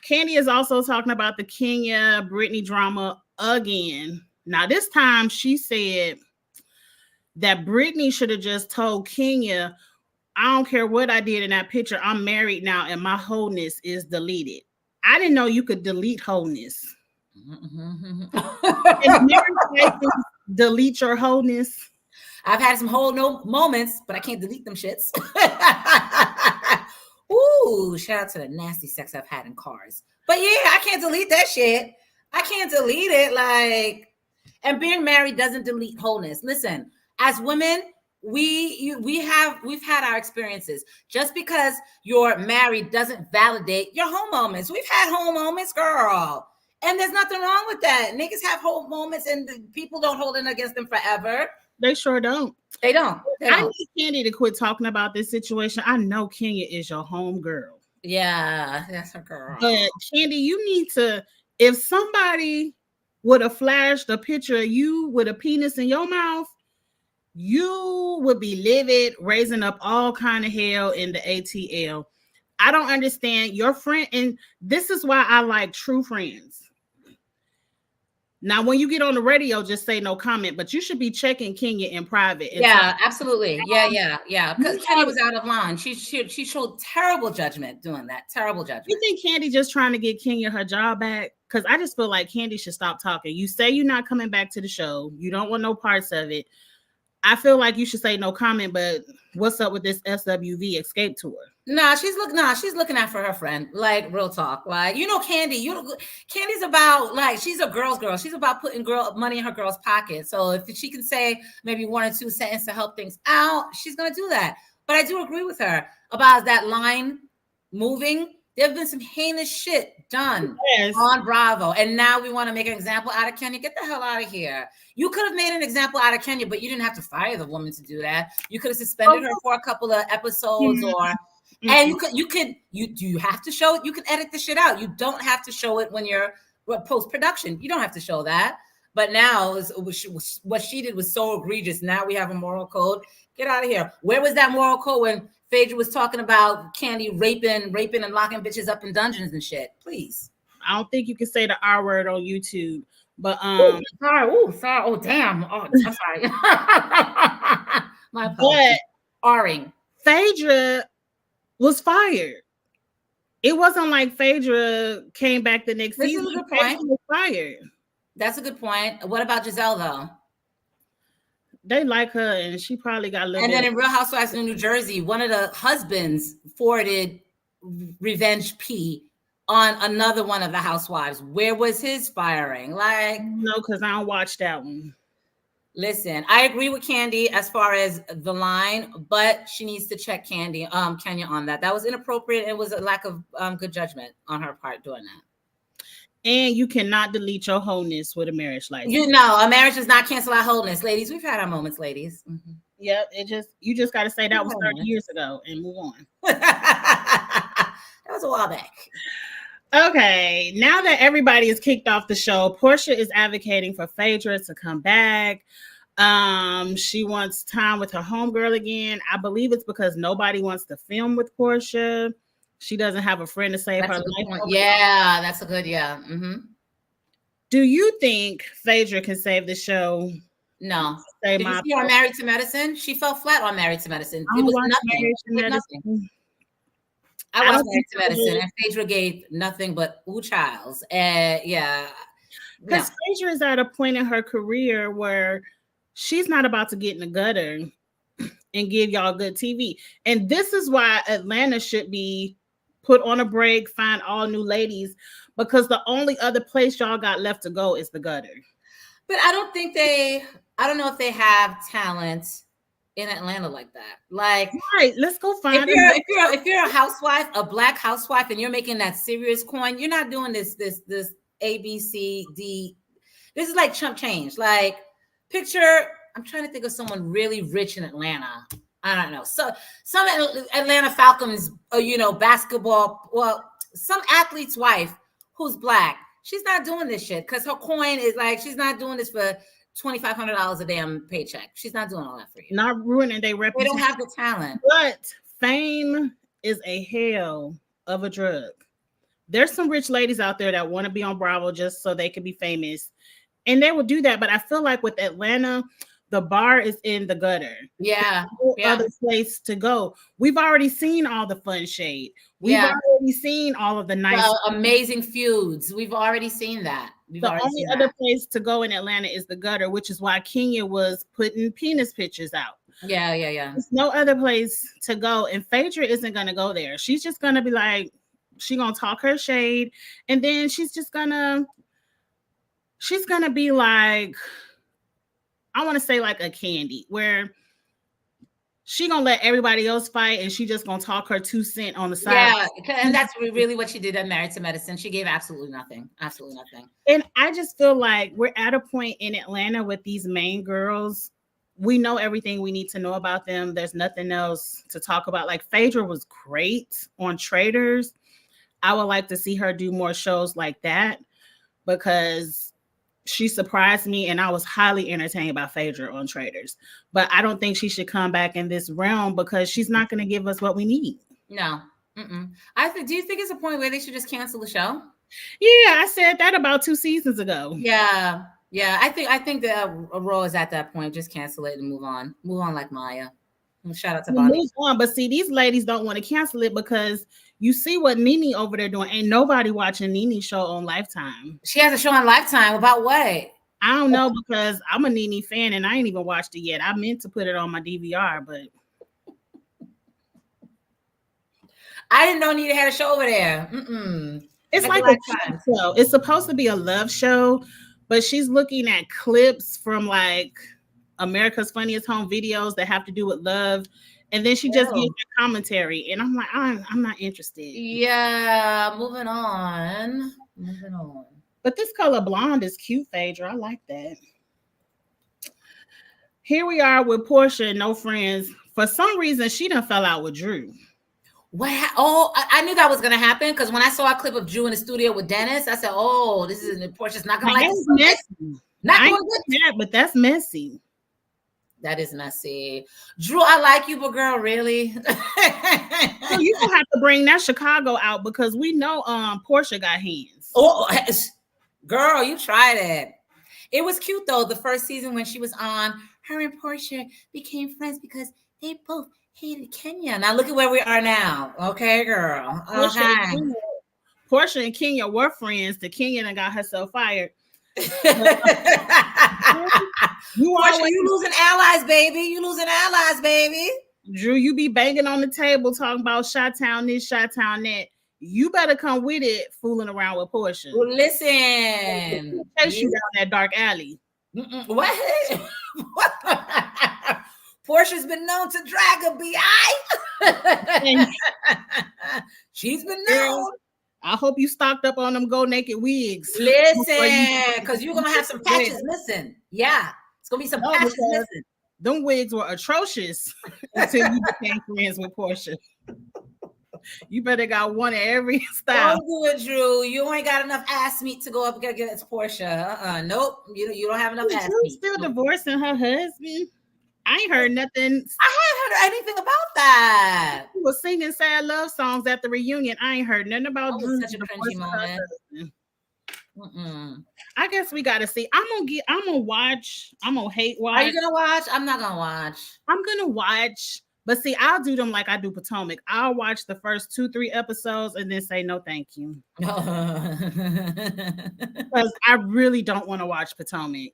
Kandi is also talking about the Kenya Britney drama again. Now, this time she said that Britney should have just told Kenya, I don't care what I did in that picture. I'm married now and my wholeness is deleted. I didn't know you could delete wholeness. Delete your wholeness. I've had some whole moments, but I can't delete them shits. Ooh, shout out to the nasty sex I've had in cars. But yeah, I can't delete that shit. I can't delete it. Like, and being married doesn't delete wholeness. Listen, as women, we've had our experiences. Just because you're married doesn't validate your home moments. We've had home moments, girl. And there's nothing wrong with that. Niggas have home moments and people don't hold it against them forever. They sure don't. They don't. I need Kandi to quit talking about this situation. I know Kenya is your home girl. Yeah, that's her girl. But Kandi, you need to, if somebody would have flashed a picture of you with a penis in your mouth, you would be livid, raising up all kind of hell in the ATL. I don't understand your friend. And this is why I like true friends. Now, when you get on the radio, just say no comment, but you should be checking Kenya in private. Yeah, absolutely. Yeah. Because Kenya was out of line. She showed terrible judgment doing that. Terrible judgment. You think Kandi just trying to get Kenya her job back? Because I just feel like Kandi should stop talking. You say you're not coming back to the show. You don't want no parts of it. I feel like you should say no comment, but what's up with this SWV escape tour? She's looking out for her friend. Like, real talk. Like, Kandi, Kandi's about, like, she's a girl's girl. She's about putting money in her girl's pocket. So if she can say maybe one or two sentences to help things out, she's gonna do that. But I do agree with her about that line moving. There have been some heinous shit done on Bravo. And now we want to make an example out of Kenya. Get the hell out of here. You could have made an example out of Kenya, but you didn't have to fire the woman to do that. You could have suspended her for a couple of episodes and you have to show it. You can edit the shit out. You don't have to show it when you're post-production. You don't have to show that. But now what she did was so egregious. Now we have a moral code. Get out of here. Where was that moral code when Phaedra was talking about Kandi raping and locking bitches up in dungeons and shit? Please. I don't think you can say the R word on YouTube. But sorry. Oh, damn. Oh, I'm sorry. My apologies. But Phaedra was fired. It wasn't like Phaedra came back the next season. That's a good point. Phaedra was fired. That's a good point. What about Giselle though? They like her, and she probably got a little. And then in Real Housewives in New Jersey, one of the husbands forwarded revenge P on another one of the housewives. Where was his firing? Like, no, because I don't watch that one. Listen, I agree with Kandi as far as the line, but she needs to check Kenya on that. That was inappropriate. It was a lack of good judgment on her part doing that. And you cannot delete your wholeness with a marriage license. You know, a marriage does not cancel our wholeness, ladies. We've had our moments, ladies. Mm-hmm. Yep, you just got to say that was 30 years ago and move on. That was a while back. Okay, now that everybody is kicked off the show, Portia is advocating for Phaedra to come back. She wants time with her homegirl again. I believe it's because nobody wants to film with Portia. She doesn't have a friend to save her life. Yeah, that's a good, yeah. Mm-hmm. Do you think Phaedra can save the show? No. Did you see her Married to Medicine? She fell flat on Married to Medicine. It was nothing. Nothing. I watched Married to Medicine, and Phaedra gave nothing but childs. Yeah. Because Phaedra is at a point in her career where she's not about to get in the gutter and give y'all good TV. And this is why Atlanta should be put on a break, find all new ladies, because the only other place y'all got left to go is the gutter. But I don't know if they have talent in Atlanta like that. Like, right, let's go find if you're a housewife, a Black housewife, and you're making that serious coin, you're not doing this A, B, C, D. This is like chump change. Like, picture, I'm trying to think of someone really rich in Atlanta. I don't know. So some Atlanta Falcons, basketball, well, some athlete's wife who's Black, she's not doing this shit because her coin is like, she's not doing this for $2,500 a damn paycheck. She's not doing all that for you. Not ruining their reputation. They don't have the talent. But fame is a hell of a drug. There's some rich ladies out there that want to be on Bravo just so they can be famous. And they will do that. But I feel like with Atlanta, the bar is in the gutter. Yeah. No other place to go. We've already seen all the fun shade. We've already seen all of the nice, amazing feuds. We've already seen that. The only other place to go in Atlanta is the gutter, which is why Kenya was putting penis pictures out. Yeah. There's no other place to go. And Phaedra isn't going to go there. She's just going to be like, she's going to talk her shade. And then she's going to be like, I want to say like a Candy, where she going to let everybody else fight and she just going to talk her 2 cents on the side. Yeah, and that's really what she did at Married to Medicine. She gave absolutely nothing. Absolutely nothing. And I just feel like we're at a point in Atlanta with these main girls. We know everything we need to know about them. There's nothing else to talk about. Like Phaedra was great on Traders. I would like to see her do more shows like that because she surprised me and I was highly entertained by Phaedra on Traders. But I don't think she should come back in this realm because she's not going to give us what we need. No. Mm-mm. Do you think it's a point where they should just cancel the show? Yeah, I said that about 2 seasons ago. Yeah. I think that Raw is at that point. Just cancel it and move on. Move on like Maya. Shout out to Bonnie. Move on, but see, these ladies don't want to cancel it because you see what Nene over there doing. Ain't nobody watching Nene's show on Lifetime. She has a show on Lifetime. About what? I don't know because I'm a Nene fan and I ain't even watched it yet. I meant to put it on my DVR, but I didn't know Nene had a show over there. Mm-mm. It's like a show. It's supposed to be a love show, but she's looking at clips from like America's Funniest Home Videos that have to do with love. And then she just gives a commentary. And I'm like, I'm not interested. Yeah, moving on. But this color blonde is cute, Phaedra. I like that. Here we are with Portia and no friends. For some reason, she done fell out with Drew. What? Oh, I knew that was going to happen because when I saw a clip of Drew in the studio with Dennis, I said, oh, this is Portia's not going to like this. Messy. Not going good. That, but that's messy. That is messy. Drew, I like you, but girl, really? So you don't have to bring that Chicago out because we know Portia got hands. Oh, girl, you tried it. It was cute though. The first season when she was on, her and Portia became friends because they both hated Kenya. Now look at where we are now. Okay, girl. Portia and Kenya were friends. The Kenya done got herself fired. You losing allies, baby. You losing allies, baby. Drew, you be banging on the table talking about Chi-Town this, Chi-Town that. You better come with it, fooling around with Portia. Well, listen, chase you down that dark alley. What? Portia's been known to drag a bi. She's been known. I hope you stocked up on them Go Naked wigs. Listen, because you're gonna have some patches missing. Yeah, it's gonna be some patches missing. Them wigs were atrocious until you became friends with Portia. You better got one of every style. Don't do it, Drew. You ain't got enough ass meat to go up and get it, Portia. Nope. You don't have enough ass Drew meat. Still divorcing her husband. I ain't heard nothing. I haven't heard anything about that. She was singing sad love songs at the reunion. I ain't heard nothing about Drew. Such a cringy moment. I guess we gotta see. I'm gonna watch. I'm gonna hate watch. Are you gonna watch? I'm not gonna watch. I'm gonna watch. But see, I'll do them like I do Potomac. I'll watch the first 2-3 episodes and then say no, thank you. Because I really don't want to watch Potomac.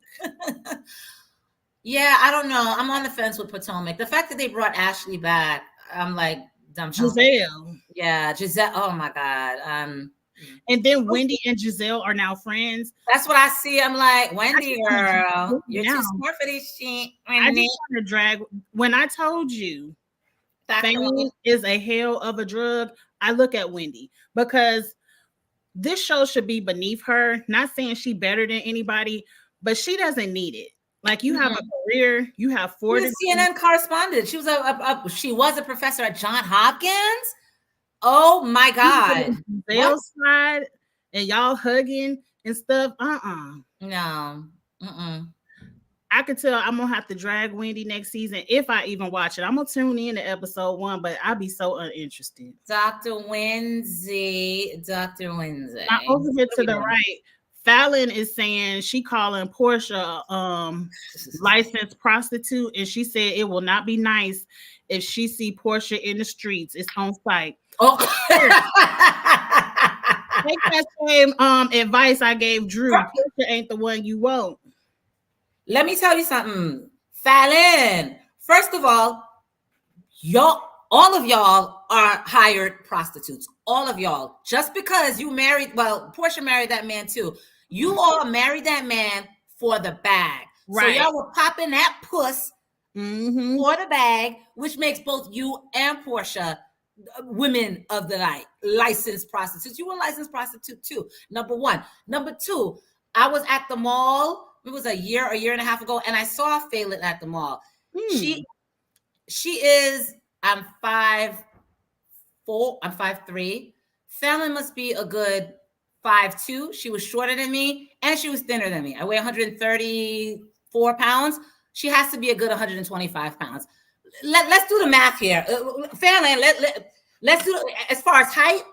Yeah, I don't know. I'm on the fence with Potomac. The fact that they brought Ashley back, I'm like dumbfounded. Giselle. Yeah, Giselle. Oh my God. And then Wendy and Giselle are now friends. That's what I see. I'm like, Wendy, girl, you're too smart for this shit. I just want to drag. When I told you fame is a hell of a drug, I look at Wendy because this show should be beneath her. Not saying she better than anybody, but she doesn't need it. Like you have a career, you have 4 CNN correspondent. She was a professor at Johns Hopkins. Oh my God. Side and y'all hugging and stuff. No. I could tell I'm gonna have to drag Wendy next season if I even watch it. I'm gonna tune in to episode 1, but I'll be so uninterested. Dr. Wednesday. Now, over here to the right, Fallon is saying she calling Portia licensed prostitute, and she said it will not be nice if she see Portia in the streets. It's on site. Oh. Take that same advice I gave Drew. Portia ain't the one you want. Let me tell you something, Fallon. First of all of y'all are hired prostitutes. All of y'all. Just because you married, Portia married that man too. You all married that man for the bag. Right. So y'all were popping that puss for the bag, which makes both you and Portia women of the night, licensed prostitutes. You were a licensed prostitute too, number one. Number two, I was at the mall. It was a year and a half ago, and I saw Phelan at the mall. She is, I'm 5'4", I'm 5'3". Phelan must be a good 5'2". She was shorter than me, and she was thinner than me. I weigh 134 pounds. She has to be a good 125 pounds. Let's do the math here. Phelan, let's do as far as height,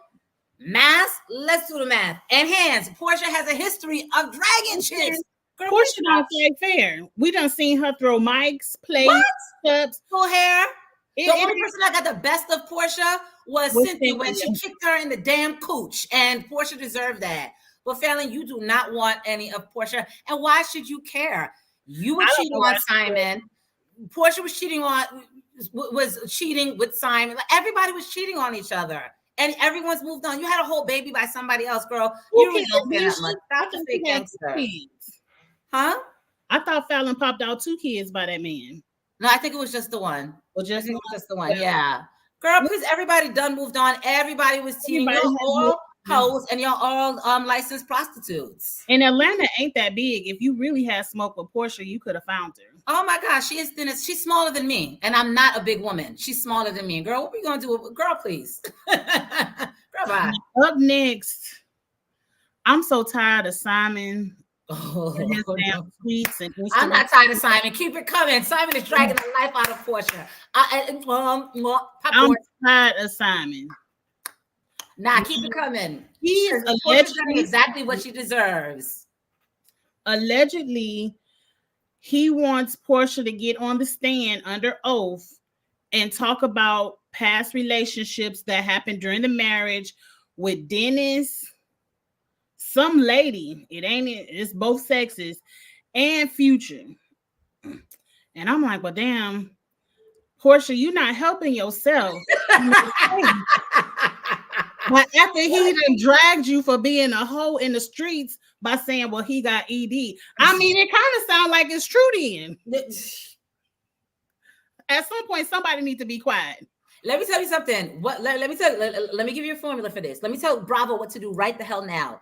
mass, let's do the math. And hands. Portia has a history of dragging chicks. Girl, Portia don't play fair. We done seen her throw mics, play cups, full hair. The only person that got the best of Portia was Cynthia when she kicked her in the damn cooch, and Portia deserved that. But Fallon, you do not want any of Portia, and why should you care? You were cheating on Simon. Portia was cheating with Simon. Everybody was cheating on each other. And everyone's moved on. You had a whole baby by somebody else, girl. You really don't care that much. Stop the fake gangster. Huh? I thought Fallon popped out 2 kids by that man. No, I think it was just the one. Well, just the one. Yeah. Girl, because everybody done moved on. Everybody was cheating. Y'all all hoes and y'all all licensed prostitutes. And Atlanta ain't that big. If you really had smoke with Portia, you could have found her. Oh my gosh, she is thin. She's smaller than me, and I'm not a big woman. She's smaller than me. Girl, what are we gonna do? Girl, please. Girl, bye. Up next, I'm so tired of Simon. His damn tweets and I'm not tired of Simon. Keep it coming. Simon is dragging the life out of Portia. I'm tired of Simon. Nah, keep it coming. He is allegedly exactly what she deserves. Allegedly, he wants Portia to get on the stand under oath and talk about past relationships that happened during the marriage with Dennis, some lady. It's both sexes, and Future. And I'm like, well, damn, Portia, you're not helping yourself. But after he done dragged you for being a hoe in the streets by saying, well, he got ED. I mean, it kind of sounds like it's true then. At some point, somebody needs to be quiet. Let me tell you something. Let me tell you, let me give you a formula for this. Let me tell Bravo what to do right the hell now.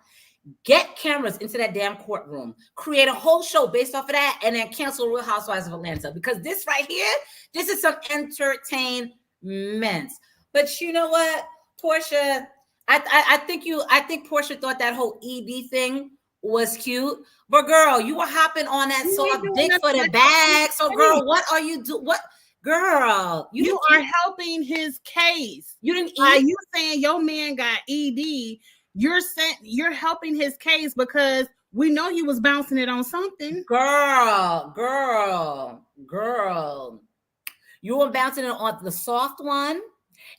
Get cameras into that damn courtroom. Create a whole show based off of that, and then cancel Real Housewives of Atlanta. Because this right here, this is some entertainment. But you know what, Portia? I think Portia thought that whole EB thing was cute. But girl, you were hopping on that soft dick for the bag. So girl, what are you do? What girl? You are helping his case. You didn't eat. You saying your man got ED? You're helping his case because we know he was bouncing it on something. Girl. You were bouncing it on the soft one.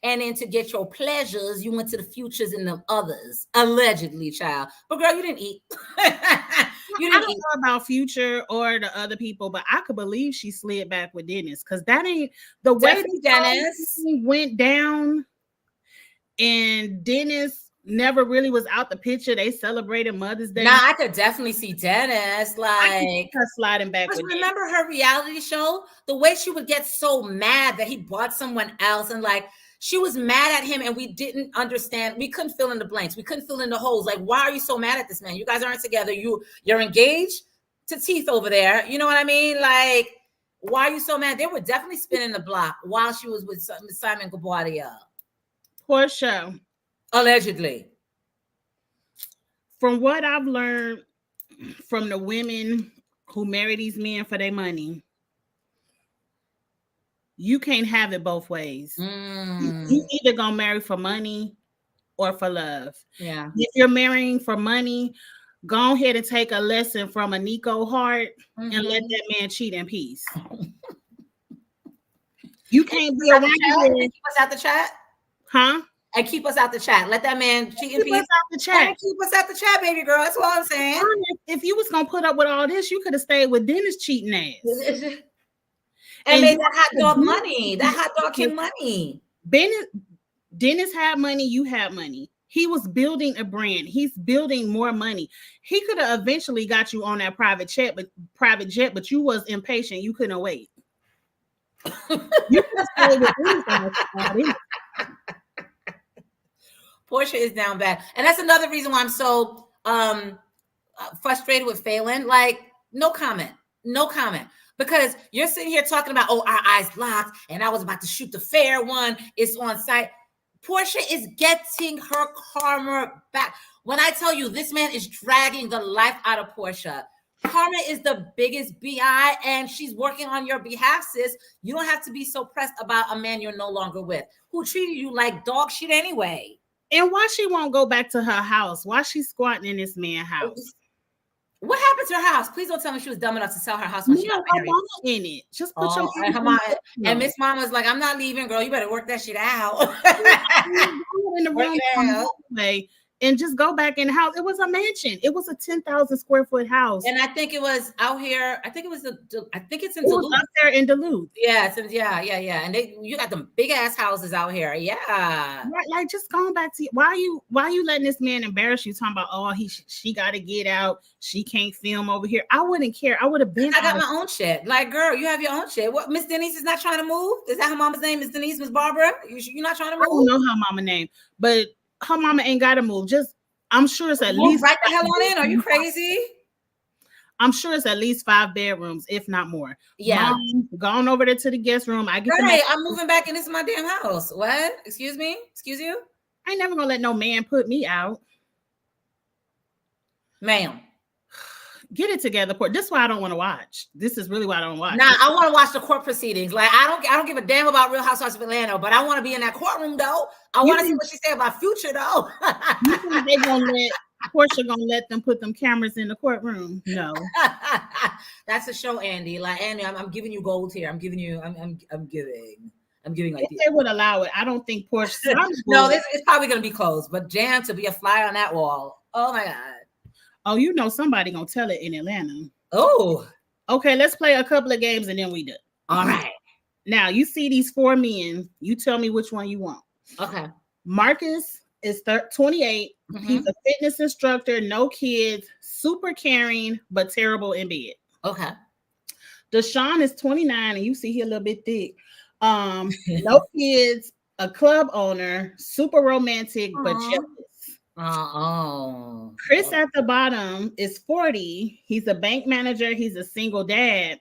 And then to get your pleasures, you went to the futures and the others, allegedly, child. But girl, you didn't eat. I don't know about Future or the other people, but I could believe she slid back with Dennis because that ain't the way Dennis went down. And Dennis never really was out the picture. They celebrated Mother's Day. Now I could definitely see Dennis like her sliding back. With remember her reality show? The way she would get so mad that he bought someone else, and like she was mad at him, and we didn't understand. We couldn't fill in the blanks. We couldn't fill in the holes. Like, why are you so mad at this man? You guys aren't together. You're engaged to teeth over there. You know what I mean? Like, why are you so mad? They were definitely spinning the block while she was with Simon Guobadia. Portia. Allegedly. From what I've learned from the women who marry these men for their money, you can't have it both ways. You either gonna marry for money or for love. Yeah. If you're marrying for money, go ahead and take a lesson from a Nico Hart and let that man cheat in peace. You can't be around here. Keep us out the chat, huh? And keep us out the chat. Let that man cheat in peace. Keep us out the chat. Keep us out the chat, baby girl. That's what I'm saying. If you was gonna put up with all this, you could have stayed with Dennis cheating ass. And made that hot dog money. That hot dog king money. Dennis had money. You had money. He was building a brand. He's building more money. He could have eventually got you on that private jet, but you was impatient. You couldn't wait. You could stay with Dennis. Portia is down bad. And that's another reason why I'm so frustrated with Phelan. Like, no comment. Because you're sitting here talking about, oh, our eyes locked, and I was about to shoot the fair one. It's on site. Portia is getting her karma back. When I tell you this man is dragging the life out of Portia, karma is the biggest BI, and she's working on your behalf, sis. You don't have to be so pressed about a man you're no longer with, who treated you like dog shit anyway. And why she won't go back to her house? Why she's squatting in this man's house? What happened to her house? Please don't tell me she was dumb enough to sell her house when she got married. Mama in it. Just put your and Miss Mama's like, I'm not leaving, girl. You better work that shit out. In the room and just go back in the house. It was a mansion. It was a 10,000 square foot house. And I think it was out here. I think it's in Duluth. Up there in Duluth. Yeah, yeah. And you got them big ass houses out here. Yeah. Right, like just going back to why you letting this man embarrass you? Talking about she got to get out. She can't film over here. I wouldn't care. I would have been. I got my own shit. Like, girl, you have your own shit. What? Miss Denise is not trying to move. Is that her mama's name? Miss Denise, Miss Barbara. You're not trying to move. I don't know her mama name, but her mama ain't got to move. I'm sure it's at least right the hell on in. Are you crazy? I'm sure it's at least 5 bedrooms, if not more. Yeah. Mom, gone over there to the guest room. I'm moving back, and this is my damn house. What? Excuse me? Excuse you? I ain't never gonna let no man put me out. Ma'am. Get it together, Port. This is why I don't want to watch. This is really why I don't watch. Nah, I want to watch the court proceedings. Like, I don't give a damn about Real Housewives of Atlanta, but I want to be in that courtroom though. I want to see what she said about Future though. You think they Portia gonna let them put them cameras in the courtroom? No. That's a show, Andy. Like, Andy, I'm giving you gold here. I'm giving. Like, if they would allow it, I don't think Portia. No, it's probably gonna be closed. But Jam to be a fly on that wall. Oh my God. Oh, you know somebody gonna tell it in Atlanta. Oh, okay. Let's play a couple of games and then we done. All right. Now you see these 4 men. You tell me which one you want. Okay. Marcus is 28. Mm-hmm. He's a fitness instructor, no kids, super caring, but terrible in bed. Okay. Deshaun is 29, and you see he a little bit thick. No kids, a club owner, super romantic, but jealous. Oh. Chris at the bottom is 40. He's a bank manager. He's a single dad.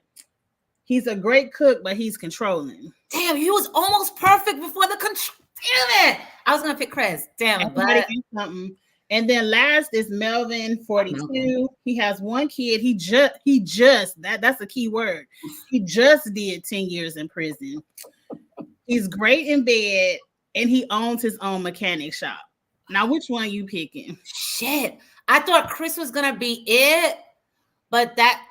He's a great cook, but he's controlling. Damn, he was almost perfect before the control. Damn it. I was going to pick Chris. Damn it. Everybody gets something. And then last is Melvin, 42. Melvin. He has one kid. He just that's a key word. He just did 10 years in prison. He's great in bed, and he owns his own mechanic shop. Now, which one are you picking? Shit. I thought Chris was gonna be it, but that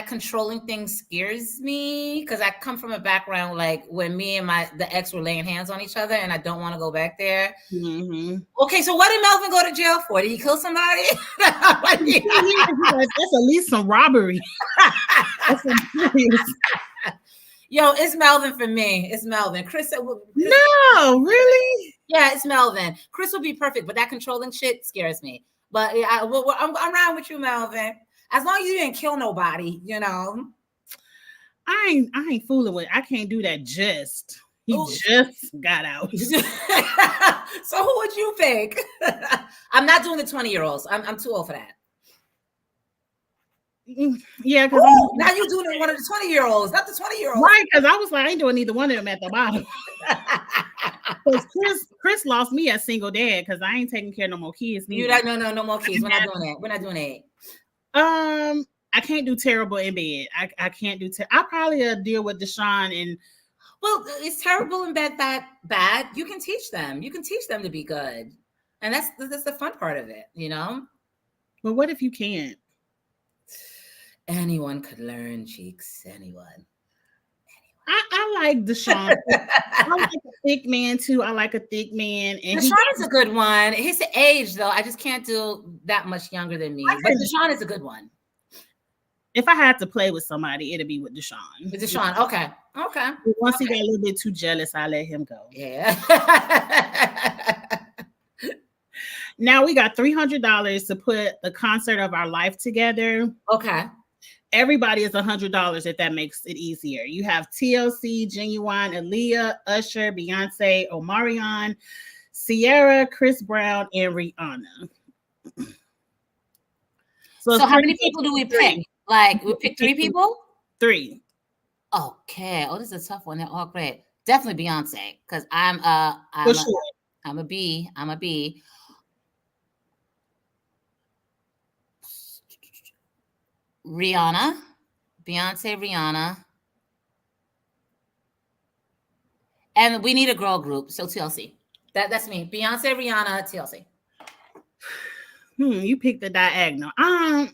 controlling thing scares me because I come from a background like when me and the ex were laying hands on each other, and I don't want to go back there. Mm-hmm. Okay, so what did Melvin go to jail for? Did he kill somebody? That's at least some robbery. That's Yo, it's Melvin for me. It's Melvin. Chris. No, really? Yeah, it's Melvin. Chris will be perfect, but that controlling shit scares me. But yeah, I'm around with you, Melvin. As long as you didn't kill nobody, you know. I ain't fooling with. I can't do that. Just got out. So who would you pick? I'm not doing the 20-year-olds. I'm too old for that. Yeah, because now you're doing one of the 20-year-olds, not the 20-year-olds. Right, because I was like, I ain't doing neither one of them at the bottom. Because Chris lost me as single dad because I ain't taking care of no more kids. You like no more kids. We're not doing that. We're not doing that. I can't do terrible in bed. I can't do. I probably deal with Deshaun and. Well, it's terrible in bed that bad. You can teach them. You can teach them to be good, and that's the fun part of it, you know. But what if you can't? Anyone could learn, Cheeks. Anyone. I like Deshaun. I like a thick man too. I like a thick man. And Deshaun is a good one. His age, though, I just can't do that much younger than me. But Deshaun is a good one. If I had to play with somebody, it'd be with Deshaun. With Deshaun, okay. Once he got a little bit too jealous, I let him go. Yeah. Now we got $300 to put the concert of our life together. Okay. Everybody is $100 if that makes it easier. You have TLC, Genuine, Aaliyah, Usher, Beyonce, Omarion, Ciara, Chris Brown, and Rihanna. So how many people do we pick? Like we pick 3 people? 3. Okay. Oh, this is a tough one. They're all great. Definitely Beyonce, because I'm a B. Rihanna, Beyonce, Rihanna, and we need a girl group. So TLC. That's me. Beyonce, Rihanna, TLC. You picked the diagonal. I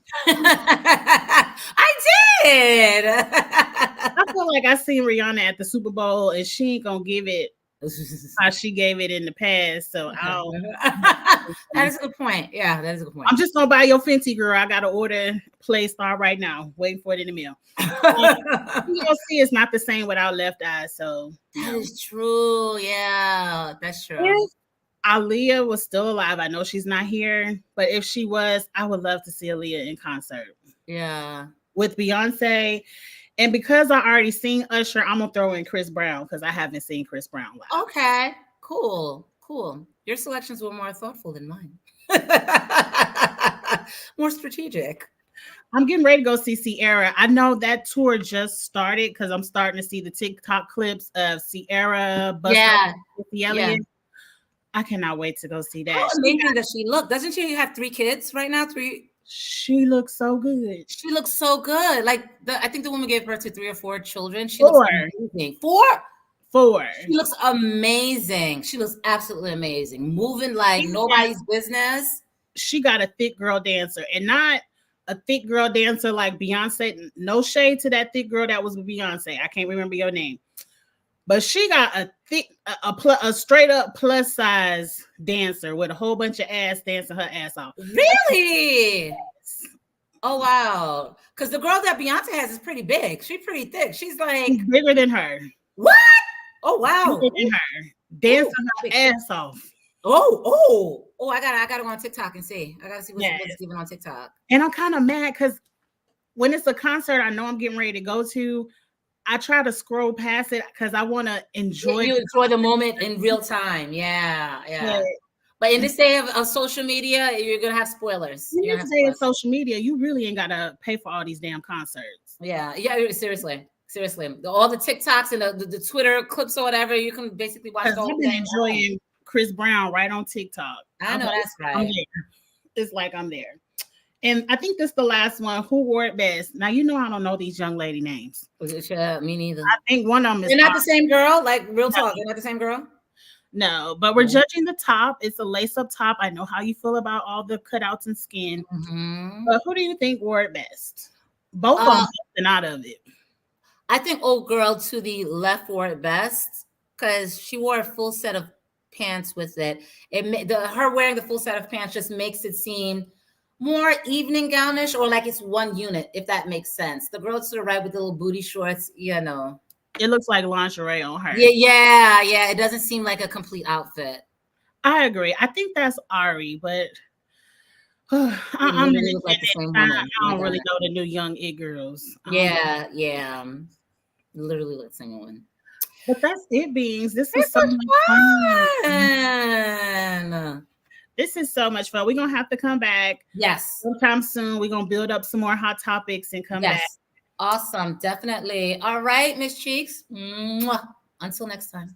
did. I feel like I seen Rihanna at the Super Bowl, and she ain't gonna give it how she gave it in the past. So that is a good point. Yeah, that is a good point. I'm just gonna buy your Fenty, girl. I gotta order Play Star right now. Waiting for it in the mail. TLC is not the same without Left Eye. So that is true. Yeah, that's true. If Aaliyah was still alive, I know she's not here, but if she was, I would love to see Aaliyah in concert. Yeah, with Beyonce. And because I already seen Usher, I'm gonna throw in Chris Brown because I haven't seen Chris Brown live. Okay, cool. Your selections were more thoughtful than mine. More strategic. I'm getting ready to go see Ciara. I know that tour just started because I'm starting to see the TikTok clips of Ciara. Yeah. I cannot wait to go see that. How amazing does she look? Doesn't she have 3 kids right now? 3. She looks so good. She looks so good. Like I think the woman gave birth to 3 or 4 children. She looks amazing. 4. She looks amazing. She looks absolutely amazing. Moving like nobody's business. She got a thick girl dancer, and not a thick girl dancer like Beyonce. No shade to that thick girl that was with Beyonce. I can't remember your name. But she got a thick, a straight up plus size dancer with a whole bunch of ass dancing her ass off. Really? Oh, wow. Because the girl that Beyonce has is pretty big. She's pretty thick. She's bigger than her. What? Oh, wow. Bigger than her. Dancing her ass off. Oh, I gotta go on TikTok and see. I gotta see what's given on TikTok. And I'm kind of mad because when it's a concert I know I'm getting ready to go to, I try to scroll past it because I want to enjoy. You enjoy the moment in real time. Yeah, yeah. But in this day of social media, you're gonna have spoilers. In You're gonna this have day of spoilers. social media, you really ain't gotta pay for all these damn concerts. Yeah, yeah. Seriously, seriously. All the TikToks and the Twitter clips or whatever, you can basically watch the Because whole I've been thing. enjoying Chris Brown right on TikTok. I know that's I'm right. there. It's like I'm there. And I think this is the last one. Who wore it best? Now you know I don't know these young lady names. Me neither. I think one of them is. They're not the same girl. Like real talk, they're not the same girl. No, but we're judging the top. It's a lace-up top. I know how you feel about all the cutouts and skin. Mm-hmm. But who do you think wore it best? Both of them something out of it. I think old girl to the left wore it best because she wore a full set of pants with it. Her wearing the full set of pants just makes it seem more evening gownish or like it's one unit, if that makes sense. The girl to the right with the little booty shorts, you know. It looks like lingerie on her. Yeah. It doesn't seem like a complete outfit. I agree. I think that's Ari, but I'm look like the same woman. I don't really know the new young it girls. Yeah. Literally like the same woman. But that's it, Beans. This was so much fun. This is so much fun. We're gonna have to come back. Yes. Sometime soon. We're gonna build up some more hot topics and come back. Awesome. Definitely. All right, Miss Cheeks. Mwah. Until next time.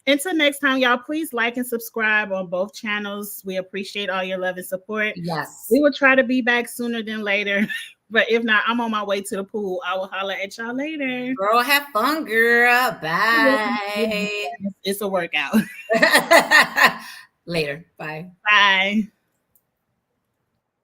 Until next time, y'all, please like and subscribe on both channels. We appreciate all your love and support. Yes. We will try to be back sooner than later. But if not, I'm on my way to the pool. I will holler at y'all later. Girl, have fun, girl. Bye. It's a workout. Later. Bye. Bye.